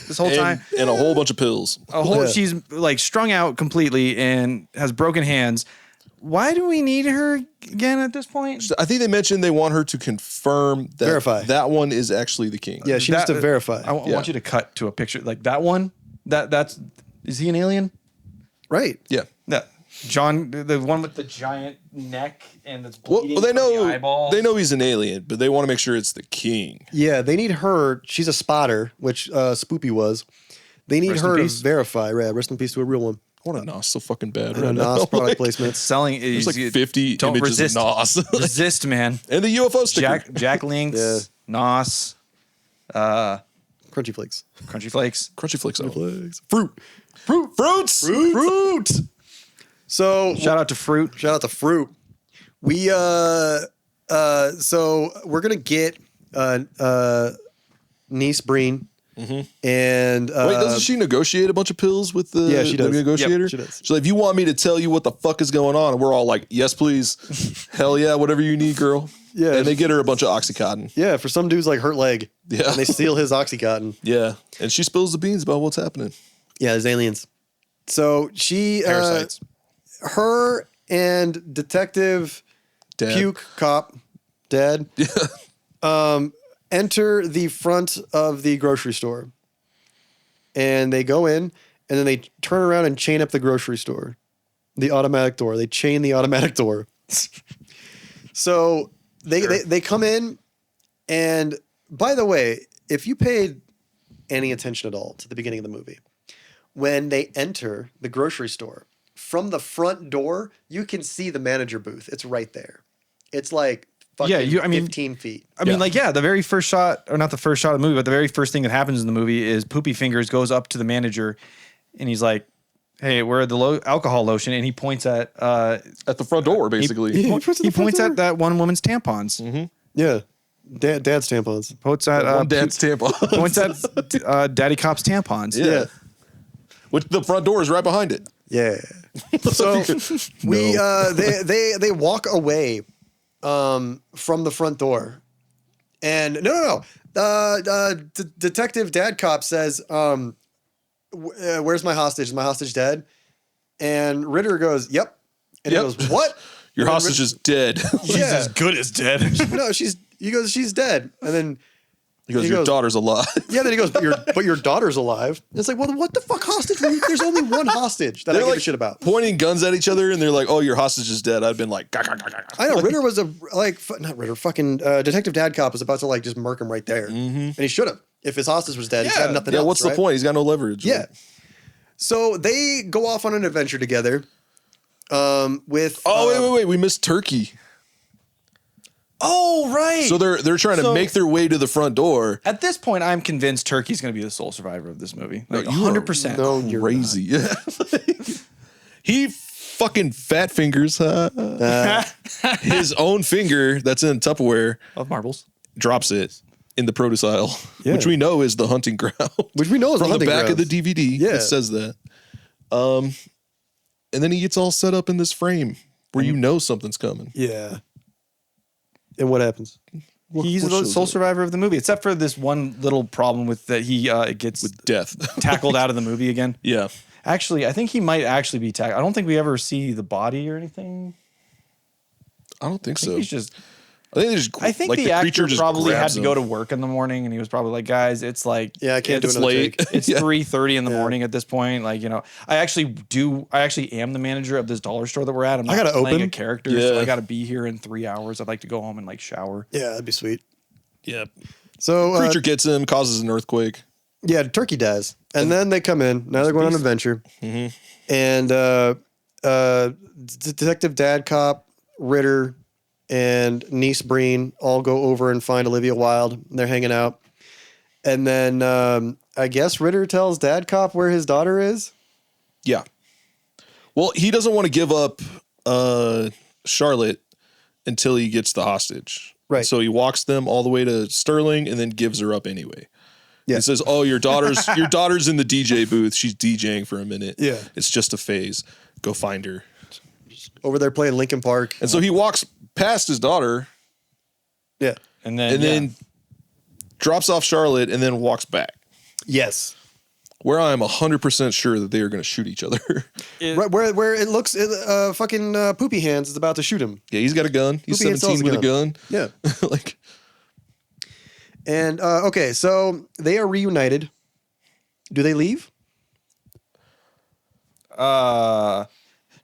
this whole time. And a whole bunch of pills. Yeah. She's like strung out completely and has broken hands. Why do we need her again at this point? I think they mentioned they want her to confirm that Verify. that one is actually the king. Yeah. She needs to verify. I want you to cut to a picture like that one. Is he an alien? Right. Yeah. That John, the one with the giant neck and that's Well, bleeding they from the know eyeballs. they know he's an alien, but they want to make sure it's the king. Yeah. They need her. She's a spotter, which Spoopy was. They need Rest in her to peace. verify. Yeah. Rest in peace to a real one. I want a NOS so fucking bad And right a now. NOS product Like, placement. selling there's is like 50 don't images resist. of NOS. Resist, man. And the UFO sticker. Jack Links, Yeah. Nos, Crunchy flakes. Crunchy Flakes. Crunchy Flakes. Fruits. Fruit. So Shout out to Fruit. shout out to Fruit. We so we're gonna get niece Breen and Wait, doesn't she negotiate a bunch of pills with the, Yeah, she the does. negotiator? Yep, she does. She's like, if you want me to tell you what the fuck is going on, and we're all like, yes, please. Hell yeah, whatever you need, girl. Yeah. And they get her a bunch of Oxycontin. yeah, for some dude's like hurt leg. Yeah. And they steal his Oxycontin. Yeah. And she spills the beans about what's happening. Yeah, there's aliens. So she Parasites. her and Detective Dad. Puke Cop Dad enter the front of the grocery store. And they go in and then they turn around and chain up the grocery store. The automatic door. They chain the automatic door. So they come in, and by the way, if you paid any attention at all to the beginning of the movie, when they enter the grocery store, from the front door, you can see the manager booth. It's right there. It's like fucking 15 feet. I mean, the very first shot, or not the first shot of the movie, but the very first thing that happens in the movie is Poopy Fingers goes up to the manager and he's like, hey, where are the alcohol lotion? And he points at At the front door, basically. He points at the he front points door? at that one woman's tampons. Yeah. Dad's tampons. Points at One dad's tampon. points at Daddy Cop's tampons. Yeah. Which the front door is right behind it. Yeah. So they walk away from the front door, and no. Detective Dad Cop says, "Where's my hostage? Is my hostage dead?" And Ritter goes, "Yep." And Yep. he goes, "What? Your And hostage is dead. She's Yeah. as good as dead. No, he goes, she's dead." And then Because He your goes- daughter's alive. yeah, then he goes, but your daughter's alive. And it's like, well, what the fuck hostage? There's only one hostage that I give a shit about. Pointing guns at each other, and they're like, "Oh, your hostage is dead." I've been like, "Gah, gah, gah, gah, gah." I know Ritter was not Ritter, fucking Detective Dad Cop was about to like just murk him right there, and he should have. If his hostage was dead, he had nothing Yeah, else. what's right? the point? He's got no leverage. Yeah. So they go off on an adventure together. With Oh, wait. We missed Turkey. Oh, right. So they're trying to make their way to the front door. At this point, I'm convinced Turkey's going to be the sole survivor of this movie. Like, No, you are 100%. No, you're Crazy. Yeah. He fucking fat fingers his own finger that's in Tupperware, Of marbles. drops it in the produce aisle, Yeah. which we know is the hunting ground. Which we know is from the the hunting back of grounds. the DVD. Yeah. It says that. And then he gets all set up in this frame where you know something's coming. Yeah. And what happens? He's what the shows sole it? survivor of the movie, except for this one little problem with that he gets Death. tackled out of the movie again. Yeah. Actually, I think he might actually be tackled. I don't think we ever see the body or anything. I don't think I think so. he's just. I think the actor just probably had grabs to him. go to work in the morning, and he was probably like, "Guys, it's like Yeah, I can't do it's another late. take. It's Yeah. 3:30 in the morning at this point. Like, you know, I actually am the manager of this dollar store that we're at. I'm not gotta playing open. a character, so Yeah. I got to be here in 3 hours. I'd like to go home and like shower. Yeah, that'd be sweet. Yeah. So Creature gets him, causes an earthquake. yeah, Turkey dies, and then they come in. Now they're going on an adventure, and Detective Dad Cop, Ritter, and niece Breen all go over and find Olivia Wilde. They're hanging out, and then I guess Ritter tells Dad Cop where his daughter is. Yeah. Well, he doesn't want to give up Charlotte until he gets the hostage. Right. So he walks them all the way to Sterling and then gives her up anyway. Yeah. He says, "Oh, your daughter's in the DJ booth. She's DJing for a minute. Yeah. It's just a phase. Go find her." Over there playing Linkin Park. And so he walks past his daughter Yeah. And then, and then drops off Charlotte and then walks back. Yes. Where I am 100% sure that they are going to shoot each other. Right where it looks fucking Poopy Hands is about to shoot him. Yeah, he's got a gun. He's Poopy Hands 17 with a gun. Yeah. Like, And okay, so they are reunited. Do they leave?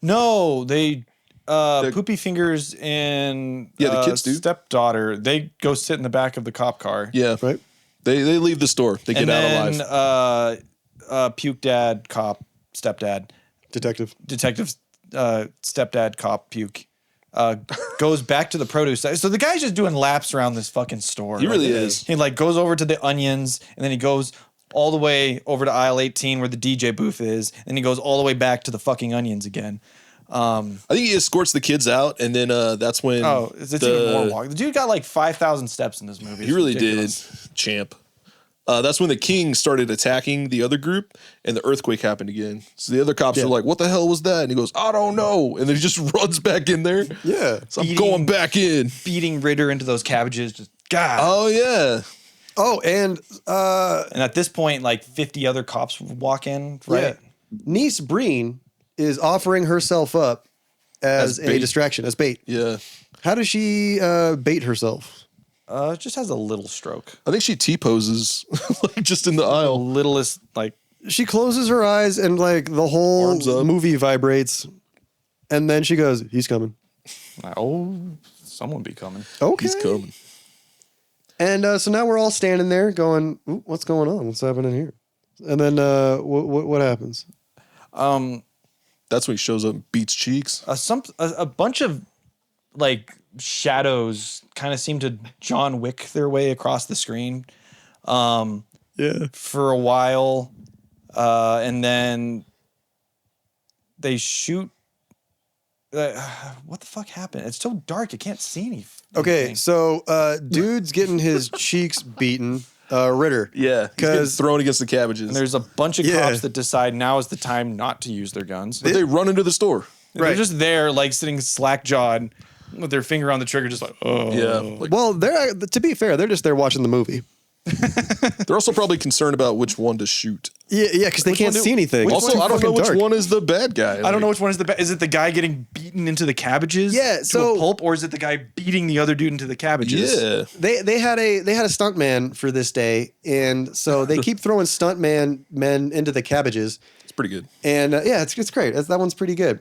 no, they Poopy Fingers and Yeah, the kids do. stepdaughter. They go sit in the back of the cop car. yeah. Right. They leave the store. They get And out then alive. puke dad, cop, stepdad, Detective. detective, stepdad, cop, puke, goes back to the produce. So the guy's just doing laps around this fucking store. He really Like, is. He like goes over to the onions, and then he goes all the way over to aisle 18 where the DJ booth is, and he goes all the way back to the fucking onions again. I think he escorts the kids out, and then that's when. Oh, it's even more walk. The dude got like 5,000 steps in this movie. He It's really ridiculous. did, champ. That's when the king started attacking the other group, and the earthquake happened again. So the other cops Yeah. are like, "What the hell was that?" And he goes, "I don't know." And then he just runs back in there. Yeah. So I'm Beating- going back in. Beating Ritter into those cabbages. Just God. Oh yeah, Oh, and And at this point, like 50 other cops walk in, right? yeah. Niece Breen is offering herself up as a bait. distraction, as bait. yeah. How does she bait herself? Just has a little stroke. I think she T-poses like just in the The aisle. littlest, like, She closes her eyes and like the whole Arms up. movie vibrates, and then she goes, "He's coming." oh, someone be coming. Okay. He's coming. And so now we're all standing there going, "Ooh, what's going on? What's happening here?" And then what happens? That's when he shows up and beats cheeks. A bunch of like shadows kind of seem to John Wick their way across the screen Yeah. for a while. And then they shoot. What the fuck happened? It's so dark. I can't see anything. Okay, so dude's getting his cheeks beaten. Ritter. Yeah, he's getting 'Cause- thrown against the cabbages. And there's a bunch of Yeah. cops that decide now is the time not to use their guns. but they run into the store. They're Right. just there, like sitting slack jawed with their finger on the trigger, just like, oh. Yeah, like, Well, they're to be fair, they're just there watching the movie. they're also probably concerned about which one to shoot. Yeah, because they can't one do- see anything. which It's Also, too I don't know fucking which dark. one is the bad guy. I don't know which one is the best. Is it the guy getting beaten into the cabbages? Yeah, to so- a pulp, or is it the guy beating the other dude into the cabbages? Yeah, They had a stunt man for this day, and so they keep throwing stunt men into the cabbages, it's pretty good. and yeah, it's great. That one's pretty good.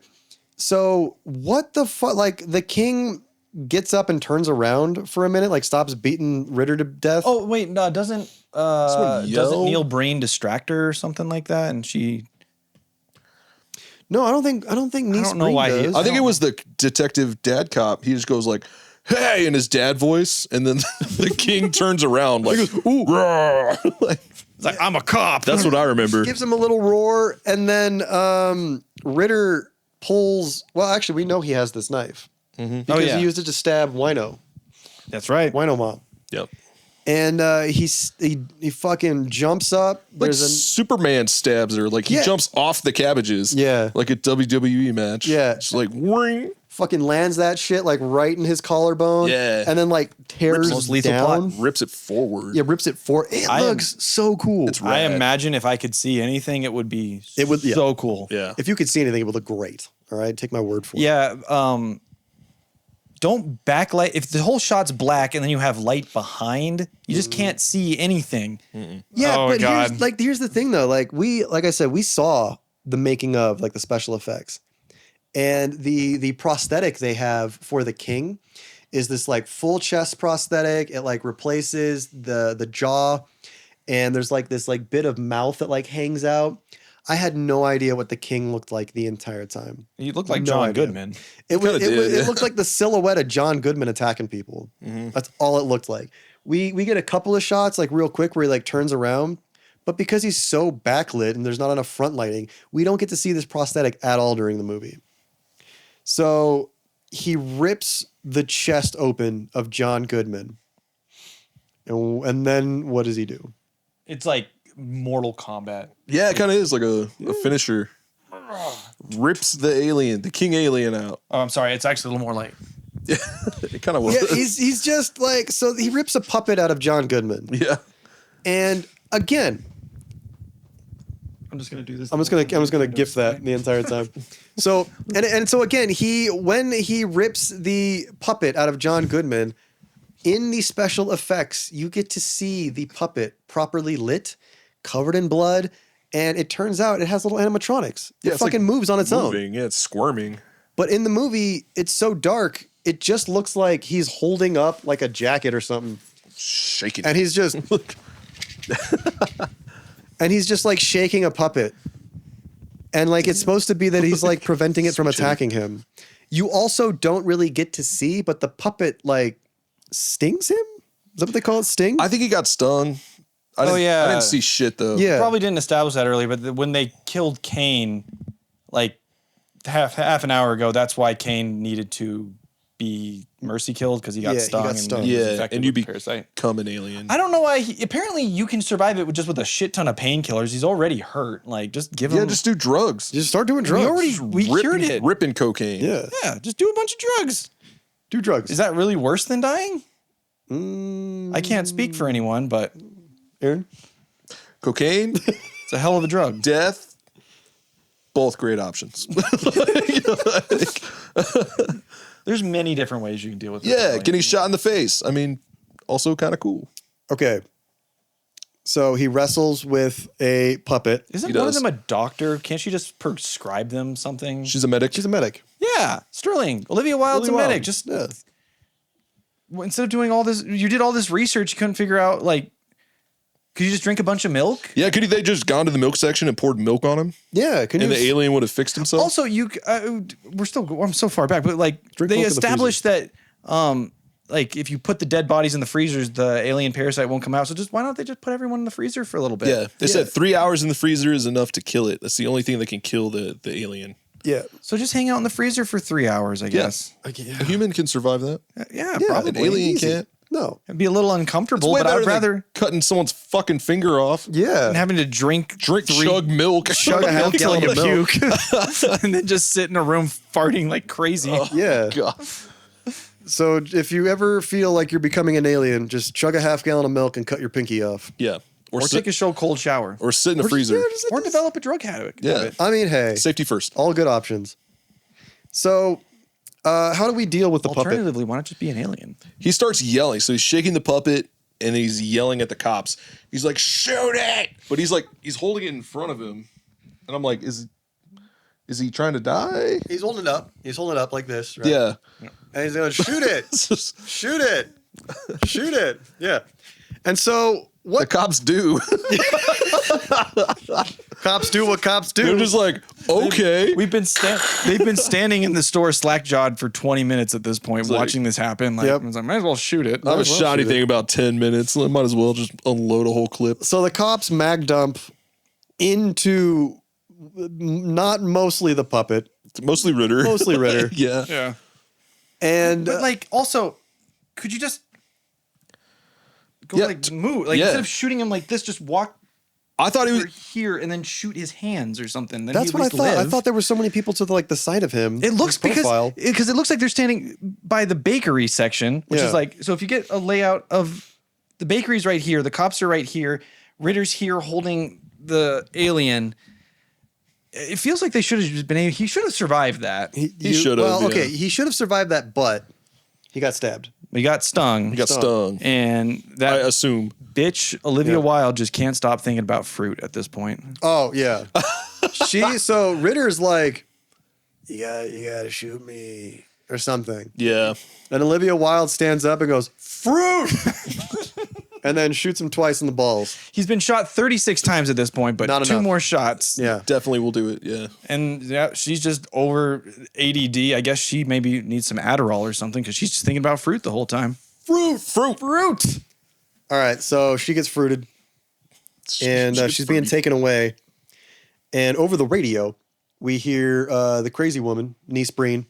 So what the fuck? Like the king gets up and turns around for a minute, like stops beating Ritter to death. Oh wait, no, doesn't yell? Neil Breen distract her or something like that? And she, no, I don't think Niece don't know Breen why he does. I think it was the detective dad cop. He just goes like, "Hey," in his dad voice, and then the king turns around like, "Ooh, rah." Like, it's like, I'm a cop. that's what I remember. gives him a little roar, and then Ritter pulls. Well, actually, we know he has this knife because yeah. he used it to stab Wino That's right. Mom, Yep. and he fucking jumps up. Like There's Superman stabs her. Like he Yeah. jumps off the cabbages. Yeah. Like a WWE match. Yeah. It's like, "Whing." fucking lands that shit like right in his collarbone. Yeah. And then like tears Most lethal down. plot. Rips it forward. Yeah, rips it for. It looks so cool. It's I rad. imagine if I could see anything, it would be yeah. so cool. Yeah. If you could see anything, it would look great. All right, take my word for it. Yeah. Don't backlight. If the whole shot's black and then you have light behind, you just can't see anything. Yeah, Oh, but God. here's the thing though. Like I said, we saw the making of like the special effects, and the prosthetic they have for the king is this like full chest prosthetic. It like replaces the jaw, and there's like this like bit of mouth that like hangs out. I had no idea what the king looked like the entire time. You look like No John idea. Goodman. It kinda did, yeah. looked like the silhouette of John Goodman attacking people. That's all it looked like. We get a couple of shots like real quick where he like turns around, but because he's so backlit and there's not enough front lighting, we don't get to see this prosthetic at all during the movie. So he rips the chest open of John Goodman, and then what does he do? It's like Mortal Kombat. Yeah, it kind of is like a finisher. Rips the alien, the king alien out. Oh, I'm sorry. It's actually a little more like. Yeah, it kind of was. Yeah, he's just like, so he rips a puppet out of John Goodman, Yeah. and again, I'm just gonna do this. I'm just gonna gif that the entire time. So and so again, when he rips the puppet out of John Goodman, in the special effects, you get to see the puppet properly lit, covered in blood, and it turns out it has little animatronics. Yeah, It it's fucking like moves on its own. Moving. Yeah, it's squirming. But in the movie, it's so dark, it just looks like he's holding up like a jacket or something, Shaking. and he's just and he's just like shaking a puppet. And like it's supposed to be that he's like preventing it from attacking him. You also don't really get to see, but the puppet like stings him? Is that what they call it? Sting? I think he got stung. I didn't see shit though. Yeah. Probably didn't establish that earlier, but when they killed Kane, like half an hour ago, that's why Kane needed to be mercy killed because he got Yeah, he stung. got stung. And was Yeah, infected and you with the parasite. become an alien. I don't know why. Apparently, you can survive it with a shit ton of painkillers. He's already hurt. Like, just give him. Yeah, just do drugs. Just start doing drugs. we cured it. Ripping cocaine. Yeah. Yeah, just do a bunch of drugs. Do drugs. Is that really worse than dying? Mm, I can't speak for anyone, but Aaron? Cocaine, it's a hell of a drug. death, both great options. There's many different ways you can deal with it. Yeah, getting shot in the face. I mean, also kind of cool. Okay. So he wrestles with a puppet. Isn't He one of does. them a doctor? Can't she just prescribe them something? She's a medic. She's a medic. Yeah, Sterling. Olivia Wilde's Really a medic. wild. Just Yeah. instead of doing all this, you did all this research. You couldn't figure out like, could you just drink a bunch of milk? Yeah, could they just gone to the milk section and poured milk on him, Yeah. Can and you the alien would have fixed himself? Also, I'm so far back, but like Drink they milk in the established that, like if you put the dead bodies in the freezers, the alien parasite won't come out. So why don't they just put everyone in the freezer for a little bit? yeah, they said 3 hours in the freezer is enough to kill it. That's the only thing that can kill the alien. Yeah. So just hang out in the freezer for 3 hours, I guess. A human can survive that. Yeah, Yeah, probably. An alien easy. can't. No. It'd be a little It's uncomfortable, way but better I'd than rather cutting someone's fucking finger off. Yeah. than having to drink Chug milk. Chug a half till gallon you of milk. puke, and then just sit in a room farting like crazy. Yeah. God. So if you ever feel like you're becoming an alien, just chug a half gallon of milk and cut your pinky off. Yeah. Or sit, take a show cold shower. or sit in a freezer. Or develop a drug habit. Yeah. I mean, hey, Safety first. all good options. So, how do we deal with the puppet? Alternatively, why not just be an alien? He starts yelling. So he's shaking the puppet and he's yelling at the cops. He's like, shoot it. But he's holding it in front of him. And I'm like, is he trying to die? He's holding it up. He's holding it up like this, right? Yeah. And he's going to shoot it. It's just- Shoot it. Shoot it. Yeah. And so the what cops do. cops do what cops do. They're just like, okay. They've been standing in the store slack-jawed for 20 minutes at this point, like- watching this happen. Like, Yep. I was like, might as well shoot it. I haven't well shot shoot anything about 10 minutes. I might as well just unload a whole clip. So the cops mag dump into not mostly the puppet, It's mostly Ritter. mostly Ritter. Yeah. Yeah. And But like, also, could you just go Yeah, like move? Like yeah. instead of shooting him like this, just walk I thought he was here and then shoot his hands or something. Then That's what I thought. I thought there were so many people to the side of him. It looks his profile. because it looks like they're standing by the bakery section, which is like, so if you get a layout of the bakery's right here, the cops are right here, Ritter's here holding the alien. It feels like they should have just been able, he should have survived that. He should have. Well, okay, he should have survived that, but he got stabbed. He got stung. He got stung. And that I assume. bitch, Olivia Wilde, just can't stop thinking about fruit at this point. Oh yeah. So Ritter's like, you gotta shoot me or something. Yeah. And Olivia Wilde stands up and goes, fruit! And then shoots him twice in the balls. He's been shot 36 times at this point, but Not two enough. more shots. Yeah. Definitely will do it. Yeah. And yeah, she's just over ADD. I guess she maybe needs some Adderall or something because she's just thinking about fruit the whole time. Fruit. All right, so she gets fruited. And she's being taken away. And over the radio, we hear the crazy woman, Niece Breen,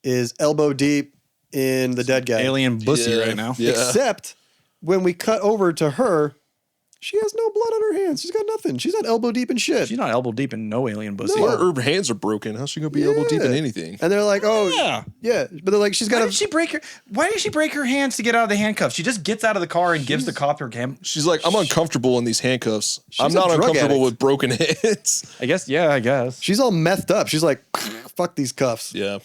is elbow deep in the dead guy. Alien bussy right now. Yeah. Except when we cut over to her, she has no blood on her hands. She's got nothing. She's not elbow deep in shit. She's not elbow deep in no alien bussy. Her hands are broken. How's she gonna be elbow deep in anything? And they're like, oh, Yeah. yeah. But they're like, she's got Why did she break her hands to get out of the handcuffs? She just gets out of the car and gives the cop her hand. She's like, I'm uncomfortable in these handcuffs. I'm a not drug uncomfortable addict. with broken hands. I guess. She's all methed up. She's like, fuck these cuffs. Yeah.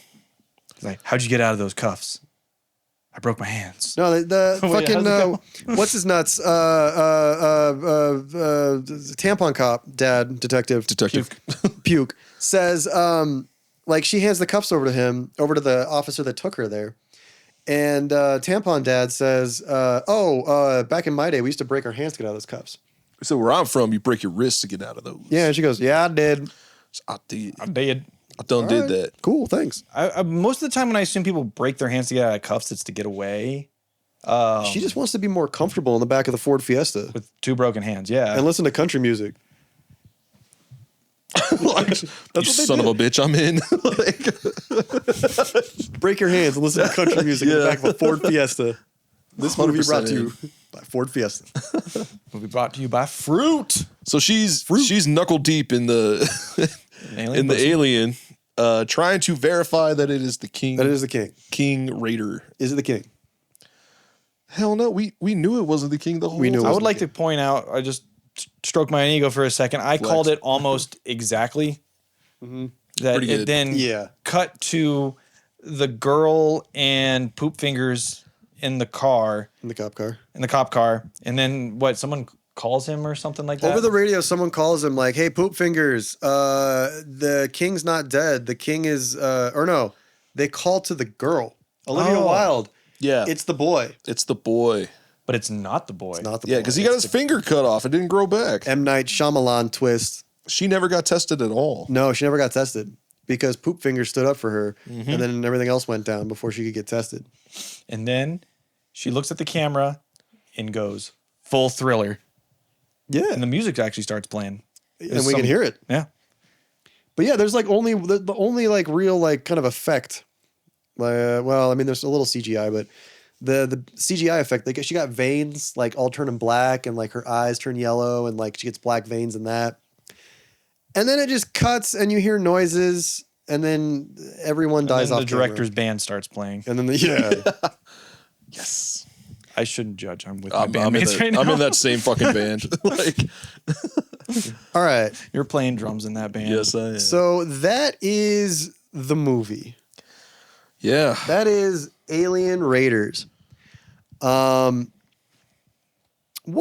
She's like, how'd you get out of those cuffs? I broke my hands. No, the Wait, fucking how's it what's his nuts? Tampon cop, dad, detective, puke says, like she hands the cuffs over to him, over to the officer that took her there, and Tampon dad says, back in my day, we used to break our hands to get out of those cuffs. So where I'm from, you break your wrists to get out of those. Yeah, and she goes, yeah, I did. I did. I did. I done did that. Cool, thanks. I most of the time when I assume people break their hands to get out of cuffs, it's to get away She just wants to be more comfortable in the back of the Ford Fiesta with two broken hands. Yeah. and listen to country music. You son of a bitch, I'm in. Break your hands and listen to country music in the back of a Ford Fiesta. This movie 100% brought to you by Ford Fiesta. Movie brought to you by fruit. So she's knuckle deep in the Alien the bussy. alien, trying to verify that it is the king. That is the king. King Raider. Is it the king? Hell no, we knew it wasn't the king the whole We knew it time. I would like to point out, I just stroked my ego for a second. I called it almost exactly. That Pretty it good. then cut to the girl and Poop Fingers in the car, In the cop car. and then someone calls him or something like that. Over the radio, someone calls him like, hey, Poop Fingers, the king's not dead. The king is, or no, they call to the girl, Olivia Wilde. Yeah. It's the boy. It's the boy. But it's not the boy. Not the Yeah, boy. because he got his finger cut off. It didn't grow back. M. Night Shyamalan twist. She never got tested at all. No, she never got tested because Poop Fingers stood up for her and then everything else went down before she could get tested. And then she looks at the camera and goes, full thriller. Yeah. And the music actually starts playing. And we can hear it. Yeah. But yeah, there's like only the only like real like kind of effect. Well, I mean, there's a little CGI, but the CGI effect, like she got veins like all turning black and like her eyes turn yellow and like she gets black veins in that. And then it just cuts and you hear noises and then everyone dies And off then the director's camera. band starts playing. And then Yes. I shouldn't judge. I'm with my I'm bandmates in right now. I'm in that same fucking band. Like, all right. You're playing drums in that band. yes, I am. So that is the movie. Yeah. That is Alien Raiders. What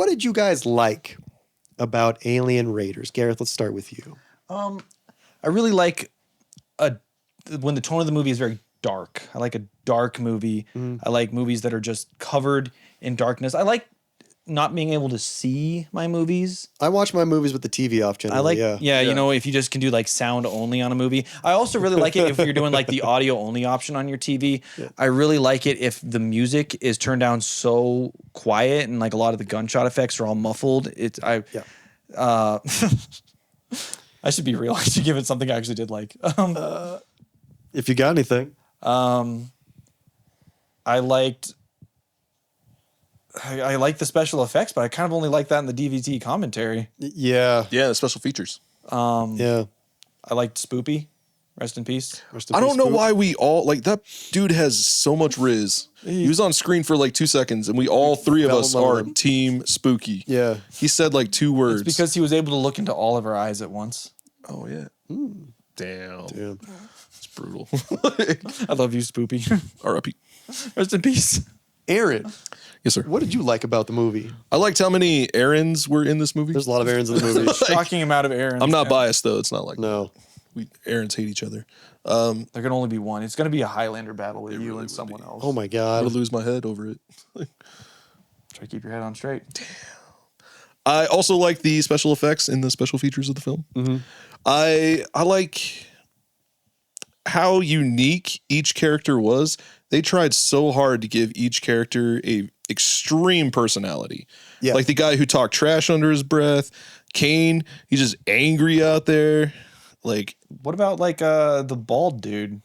did you guys like about Alien Raiders? Gareth, let's start with you. I really like when the tone of the movie is very dark. I like a dark movie. I like movies that are just covered in darkness. I like not being able to see my movies. I watch my movies with the TV off generally. I like, yeah. you know, if you just can do like sound only on a movie. I also really like it if you're doing like the audio only option on your TV. I really like it if the music is turned down so quiet and like a lot of the gunshot effects are all muffled. I should be real. I should give it something I actually did like. If you got anything. I liked I like the special effects, but I kind of only like that in the DVD commentary. Yeah. Yeah, the special features. Yeah. I liked Spoopy. Rest in peace. I don't know why we all like that dude has so much riz. He was on screen for like 2 seconds, and we all three of fell us in love are with him. Team Spooky. Yeah. He said like 2 words. It's because he was able to look into all of our eyes at once. Oh yeah. Damn. Yeah. It's brutal. I love you, Spoopy. R.I.P. Rest in peace. Aaron, Yes, sir. what did you like about the movie? I liked how many Aarons were in this movie. There's a lot of Aarons in the movie. Shocking amount of Aaron. I'm not biased though. It's not like No. Aarons hate each other. There can only be one. It's going to be a Highlander battle with you and someone else. Oh my I'm God. gonna lose my head over it. Try to keep your head on straight. I also like the special effects and the special features of the film. Mm-hmm. I like how unique each character was. They tried so hard to give each character a extreme personality. Yeah. Like the guy who talked trash under his breath, Kane, he's just angry out there. Like What about like the bald dude?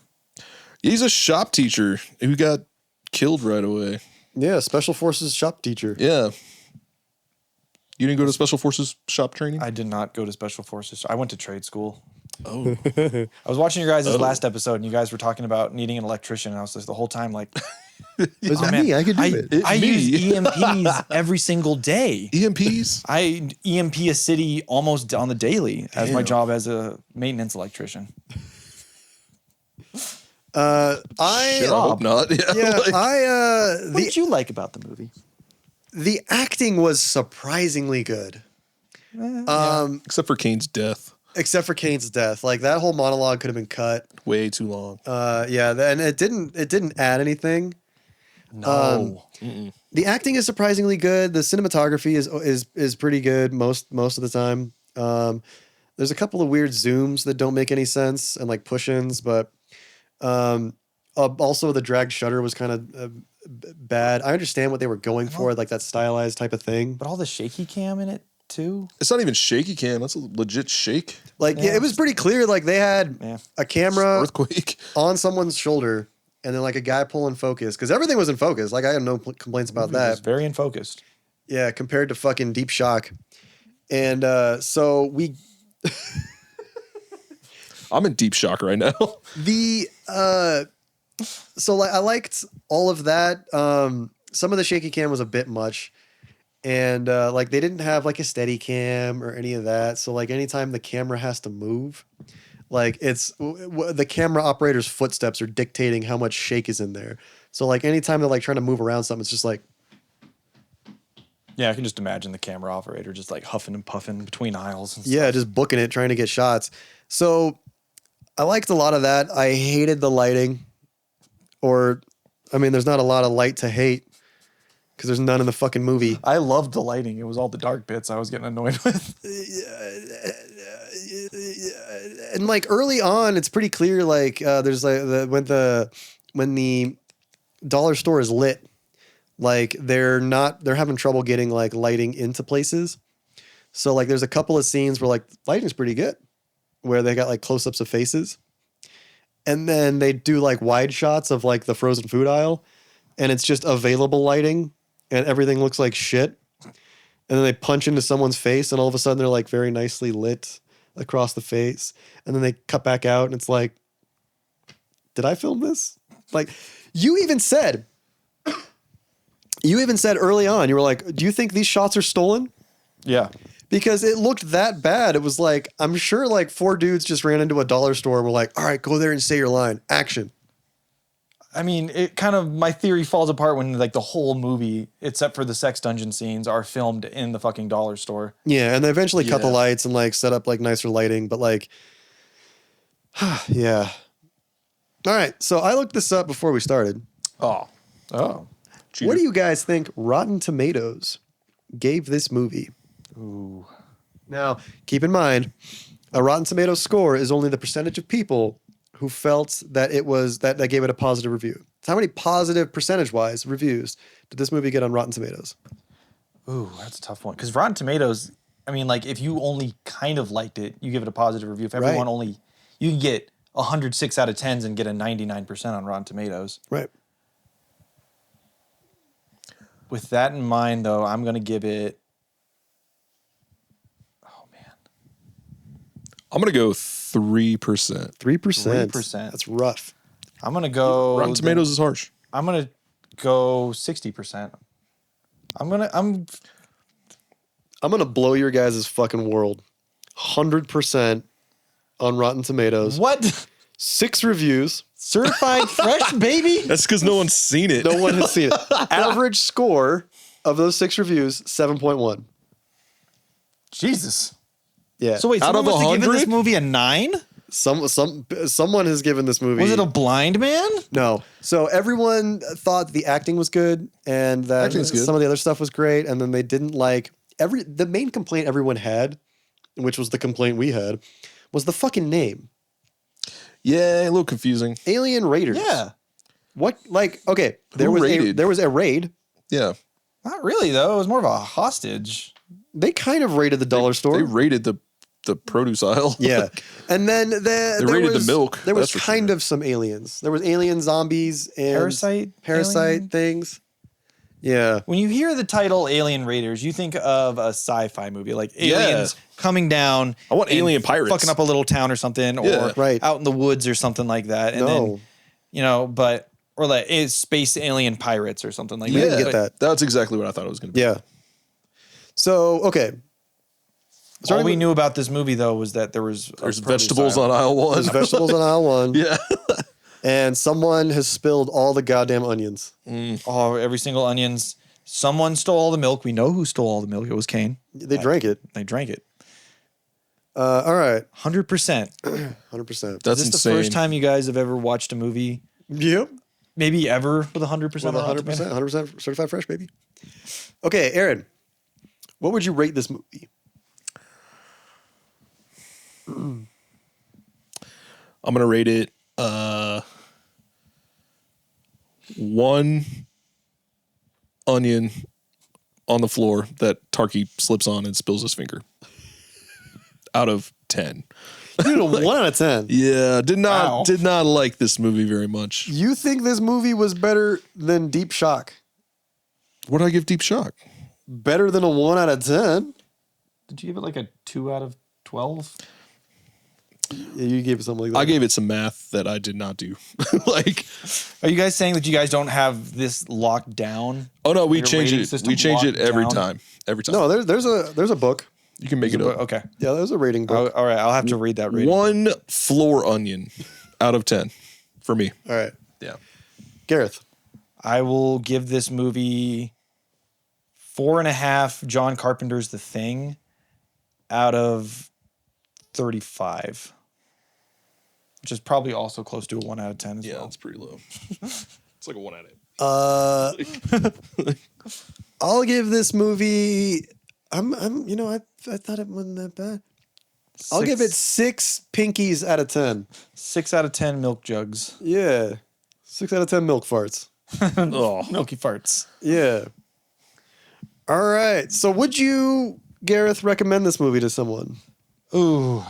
he's a shop teacher who got killed right away. Yeah. Special Forces shop teacher. Yeah. You didn't go to special forces shop training? I did not go to special forces. I went to trade school. Oh. I was watching your guys' last episode, and you guys were talking about needing an electrician. And I was just the whole time like, It's man, me. I could do it. I me. use EMPs every single day. EMPs? I EMP a city almost on the daily as my Damn. job as a maintenance electrician. I hope not. Yeah. Yeah. like- What did you like about the movie? The acting was surprisingly good. except for Kane's death. Except for Kane's death. Like that whole monologue could have been cut. Way too long. Yeah, and it didn't add anything. No. The acting is surprisingly good. The cinematography is pretty good most of the time. There's a couple of weird zooms that don't make any sense and like push-ins, but also the dragged shutter was kind of bad. I understand what they were going for, like that stylized type of thing. But all the shaky cam in it too. It's not even shaky cam. That's a legit shake. Like yeah, it was pretty clear. Like they had Yeah. a camera Earthquake. on someone's shoulder, and then like a guy pulling focus because everything was in focus. Like I have no complaints about It was that. very unfocused. Yeah, compared to fucking Deep Shock, and so we I'm in deep shock right now. so like I liked all of that. Some of the shaky cam was a bit much. And like they didn't have like a steady cam or any of that. So like anytime the camera has to move, like it's the camera operator's footsteps are dictating how much shake is in there. So like anytime they're like trying to move around something, it's just like Yeah, I can just imagine the camera operator just like huffing and puffing between aisles. And yeah, just booking it, trying to get shots. So I liked a lot of that. I hated the lighting, or I mean, there's not a lot of light to hate because there's none in the fucking movie. I loved the lighting. It was all the dark bits I was getting annoyed with. And like early on, it's pretty clear. Like there's like when the dollar store is lit, like they're having trouble getting like lighting into places. So like there's a couple of scenes where like lighting's pretty good, where they got like close-ups of faces, and then they do like wide shots of like the frozen food aisle, and it's just available lighting, and everything looks like shit. And then they punch into someone's face, and all of a sudden they're like very nicely lit across the face. And then they cut back out, and it's like, did I film this? Like, you even said early on, you were like, do you think these shots are stolen? Yeah. Because it looked that bad. It was like, I'm sure like 4 dudes just ran into a dollar store and were like, all right, go there and say your line. Action. I mean, it kind of, my theory falls apart when like the whole movie, except for the sex dungeon scenes, are filmed in the fucking dollar store. Yeah, and they eventually cut the Yeah. lights and like set up like nicer lighting, but like, yeah. All right, so I looked this up before we started. Oh. What do you guys think Rotten Tomatoes gave this movie? Ooh. Now, keep in mind, a Rotten Tomatoes score is only the percentage of people who felt that it was that gave it a positive review. So how many positive percentage-wise reviews did this movie get on Rotten Tomatoes? Ooh, that's a tough one. Because Rotten Tomatoes, I mean, like, if you only kind of liked it, you give it a positive review. If everyone Right. only, you can get 106 out of 10s and get a 99% on Rotten Tomatoes. Right. With that in mind, though, I'm gonna give it. Oh man, I'm gonna go 3%. 3%. 3%. That's rough. I'm gonna go. Rotten Tomatoes is harsh. I'm gonna go 60%. I'm gonna blow your guys' fucking world. 100% on Rotten Tomatoes. what? 6 reviews. Certified fresh, baby. That's because no one's seen it. No one has seen it. Average score of those 6 reviews, 7.1. Jesus. Yeah. So wait, Out someone of must have given 100? this movie a 9? Someone has given this movie. Was it a blind man? No. So everyone thought the acting was good and that Acting's good. some of the other stuff was great, and then they didn't like the main complaint everyone had, which was the complaint we had, was the fucking name. Yeah, a little confusing. Alien Raiders. Yeah. What okay, there Who was raided? a raid. Yeah. Not really, though. It was more of a hostage. They kind of raided the dollar store. They raided the produce aisle. Yeah. And then there raided was, the milk, There was that's for kind sure. of some aliens. There was alien zombies and parasite alien? things. Yeah. When you hear the title Alien Raiders, you think of a sci-fi movie, like aliens coming down. I want and alien pirates. fucking up a little town or something, Yeah. or Right. out in the woods or something like that. And No. then, or like it's space alien pirates or something like We that. didn't get that. That's exactly what I thought it was going to be. Yeah. So, okay. All we knew about this movie, though, was that there's vegetables on aisle 1. There's vegetables on aisle 1. Yeah. And someone has spilled all the goddamn onions. Oh, every single onions. Someone stole all the milk. We know who stole all the milk. It was Kane. They drank it. They drank it. All right. 100%. 100%. That's Is this insane. the first time you guys have ever watched a movie, Yep. maybe ever, with 100% With on Rotten 100%. Tomatoes? 100% certified fresh, baby. Okay, Aaron. What would you rate this movie? I'm going to rate it 1 onion on the floor that Tarky slips on and spills his finger. Out of 10. You did a 1 out of 10. Yeah, Wow. did not like this movie very much. You think this movie was better than Deep Shock? What did I give Deep Shock? Better than a 1 out of 10? Did you give it like a 2 out of 12? Yeah, you gave it something like that. I gave it some math that I did not do. Like, Are you guys saying that you guys don't have this locked down? oh no, we Your change rating it. system We change it locked every down? time. Every time. No, there's a book. You can make it up. Okay. Yeah, there's a rating book. All right. I'll have to read that rating. 1 floor onion out of 10 for me. All right. Yeah. Gareth. I will give this movie 4.5 John Carpenter's The Thing out of 35, which is probably also close to a 1 out of 10 as Yeah, well. it's pretty low. It's like a 1 out of 8. I'll give this movie. I thought it wasn't that bad. I'll give it 6 pinkies out of 10. 6 out of 10 milk jugs. Yeah, 6 out of 10 milk farts. Oh, Milky farts. Yeah. All right. So, would you, Gareth, recommend this movie to someone? Ooh.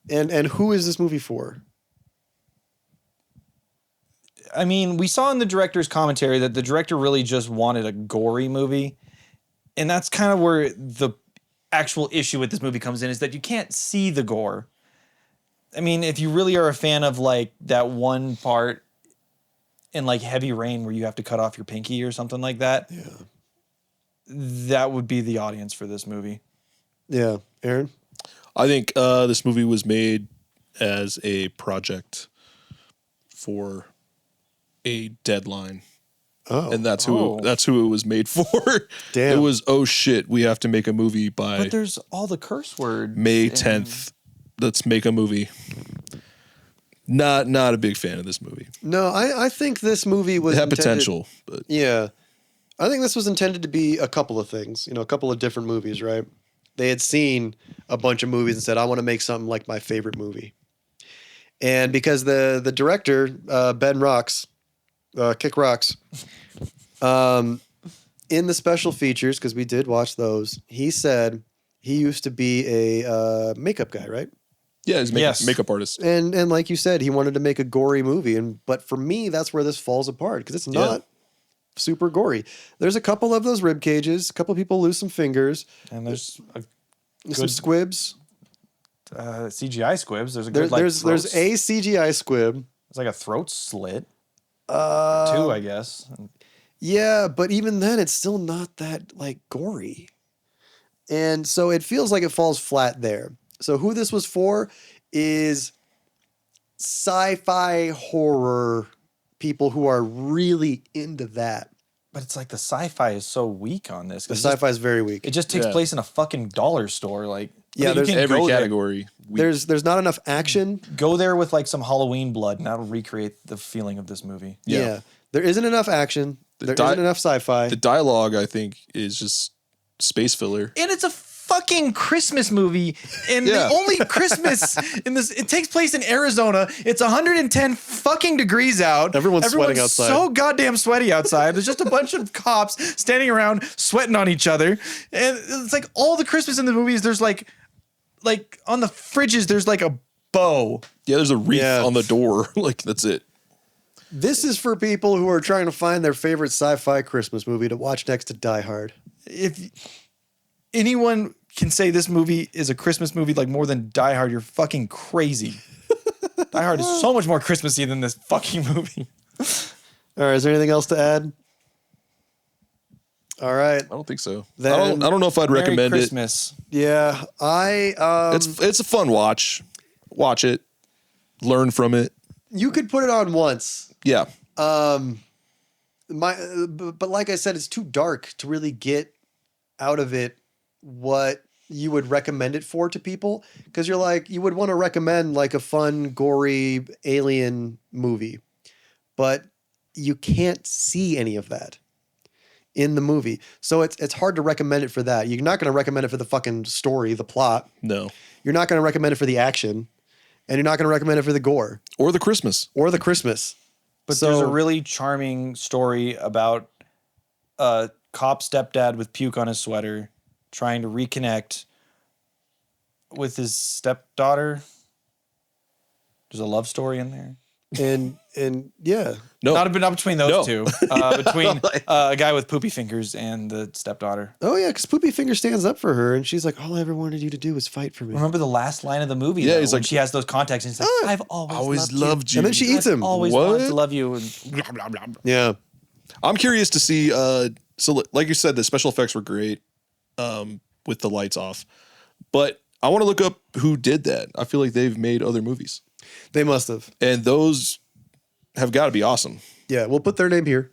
And who is this movie for? I mean, we saw in the director's commentary that the director really just wanted a gory movie. And that's kind of where the actual issue with this movie comes in, is that you can't see the gore. I mean, if you really are a fan of like that one part in like Heavy Rain where you have to cut off your pinky or something like that, that would be the audience for this movie. Yeah. Aaron? I think this movie was made as a project for a deadline. Oh. And that's who it was made for. Damn. It was, oh shit, we have to make a movie by But there's all the curse words. May and- 10th. Let's make a movie. Not a big fan of this movie. No, I think this movie was It had intended- potential, but Yeah. I think this was intended to be a couple of things, a couple of different movies, right? They had seen a bunch of movies and said, I want to make something like my favorite movie. And because the director, Ben Rocks, Kick Rocks, in the special features, because we did watch those, he said he used to be a makeup guy, right? yeah, he's Yes. makeup artist. And like you said, he wanted to make a gory movie. But for me, that's where this falls apart, because it's not super gory. There's a couple of those rib cages. A couple people lose some fingers. And there's Some squibs. CGI squibs. There's a There, good there's a CGI squib. It's like a throat slit. Two, I guess. Yeah, but even then, it's still not that like gory, and so it feels like it falls flat there. So who this was for is sci-fi horror people who are really into that. But it's like the sci-fi is so weak on this. The sci-fi is very weak. It just takes place in a fucking dollar store. Like, Yeah, you there's can Every go there- category. There's not enough action. Go there with like some Halloween blood, and that'll recreate the feeling of this movie. Yeah. There isn't enough action. There isn't enough sci-fi. The dialogue, I think, is just space filler. And it's a fucking Christmas movie. And Yeah. the only Christmas in this, it takes place in Arizona. It's 110 fucking degrees out. Everyone's sweating outside. So goddamn sweaty outside. There's just a bunch of cops standing around sweating on each other. And it's like all the Christmas in the movies, there's like on the fridges, there's like a bow. Yeah, there's a wreath Yeah. on the door. Like, that's it. This is for people who are trying to find their favorite sci-fi Christmas movie to watch next to Die Hard. If anyone can say this movie is a Christmas movie like more than Die Hard, you're fucking crazy. Die Hard is so much more Christmassy than this fucking movie. All right, is there anything else to add? All right. I don't think so. Then- I don't know if I'd Merry recommend Christmas. Yeah, It's a fun watch. Watch it. Learn from it. you could put it on once. Yeah. But like I said, it's too dark to really get out of it what you would recommend it for to people, because you're like, you would want to recommend like a fun, gory alien movie, but you can't see any of that in the movie. So it's hard to recommend it for that. You're not going to recommend it for the fucking story, the plot. No. You're not going to recommend it for the action, and you're not going to recommend it for the gore Or the Christmas. or the Christmas. But there's a really charming story about a cop stepdad with puke on his sweater trying to reconnect with his stepdaughter. There's a love story in there. and yeah, No. Not between those No. two. Between a guy with poopy fingers and the stepdaughter. oh yeah, because Poopy Finger stands up for her, and she's like, all I ever wanted you to do was fight for me. Remember the last line of the movie? Yeah, though, he's when like, she has those contacts and he's like, I've always loved you. you. And then she eats him. Always What? wanted to love you. And blah, blah, blah. Yeah. I'm curious to see. So, like you said, the special effects were great with the lights off, but I want to look up who did that. I feel like they've made other movies, They must have. and those have got to be awesome. Yeah, we'll put their name here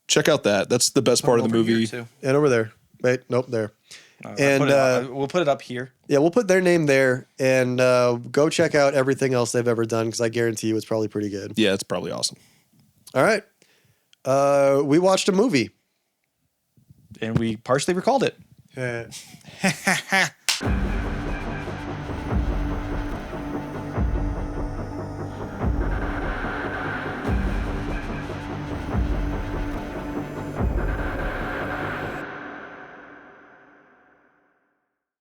Check out that. That's the best part of the Over here, movie. too. and over there. Wait, nope, there. And We'll put it up here. yeah, we'll put their name there, and go check out everything else they've ever done, because I guarantee you it's probably pretty good. Yeah, it's probably awesome. All right. We watched a movie. And we partially recalled it. Yeah.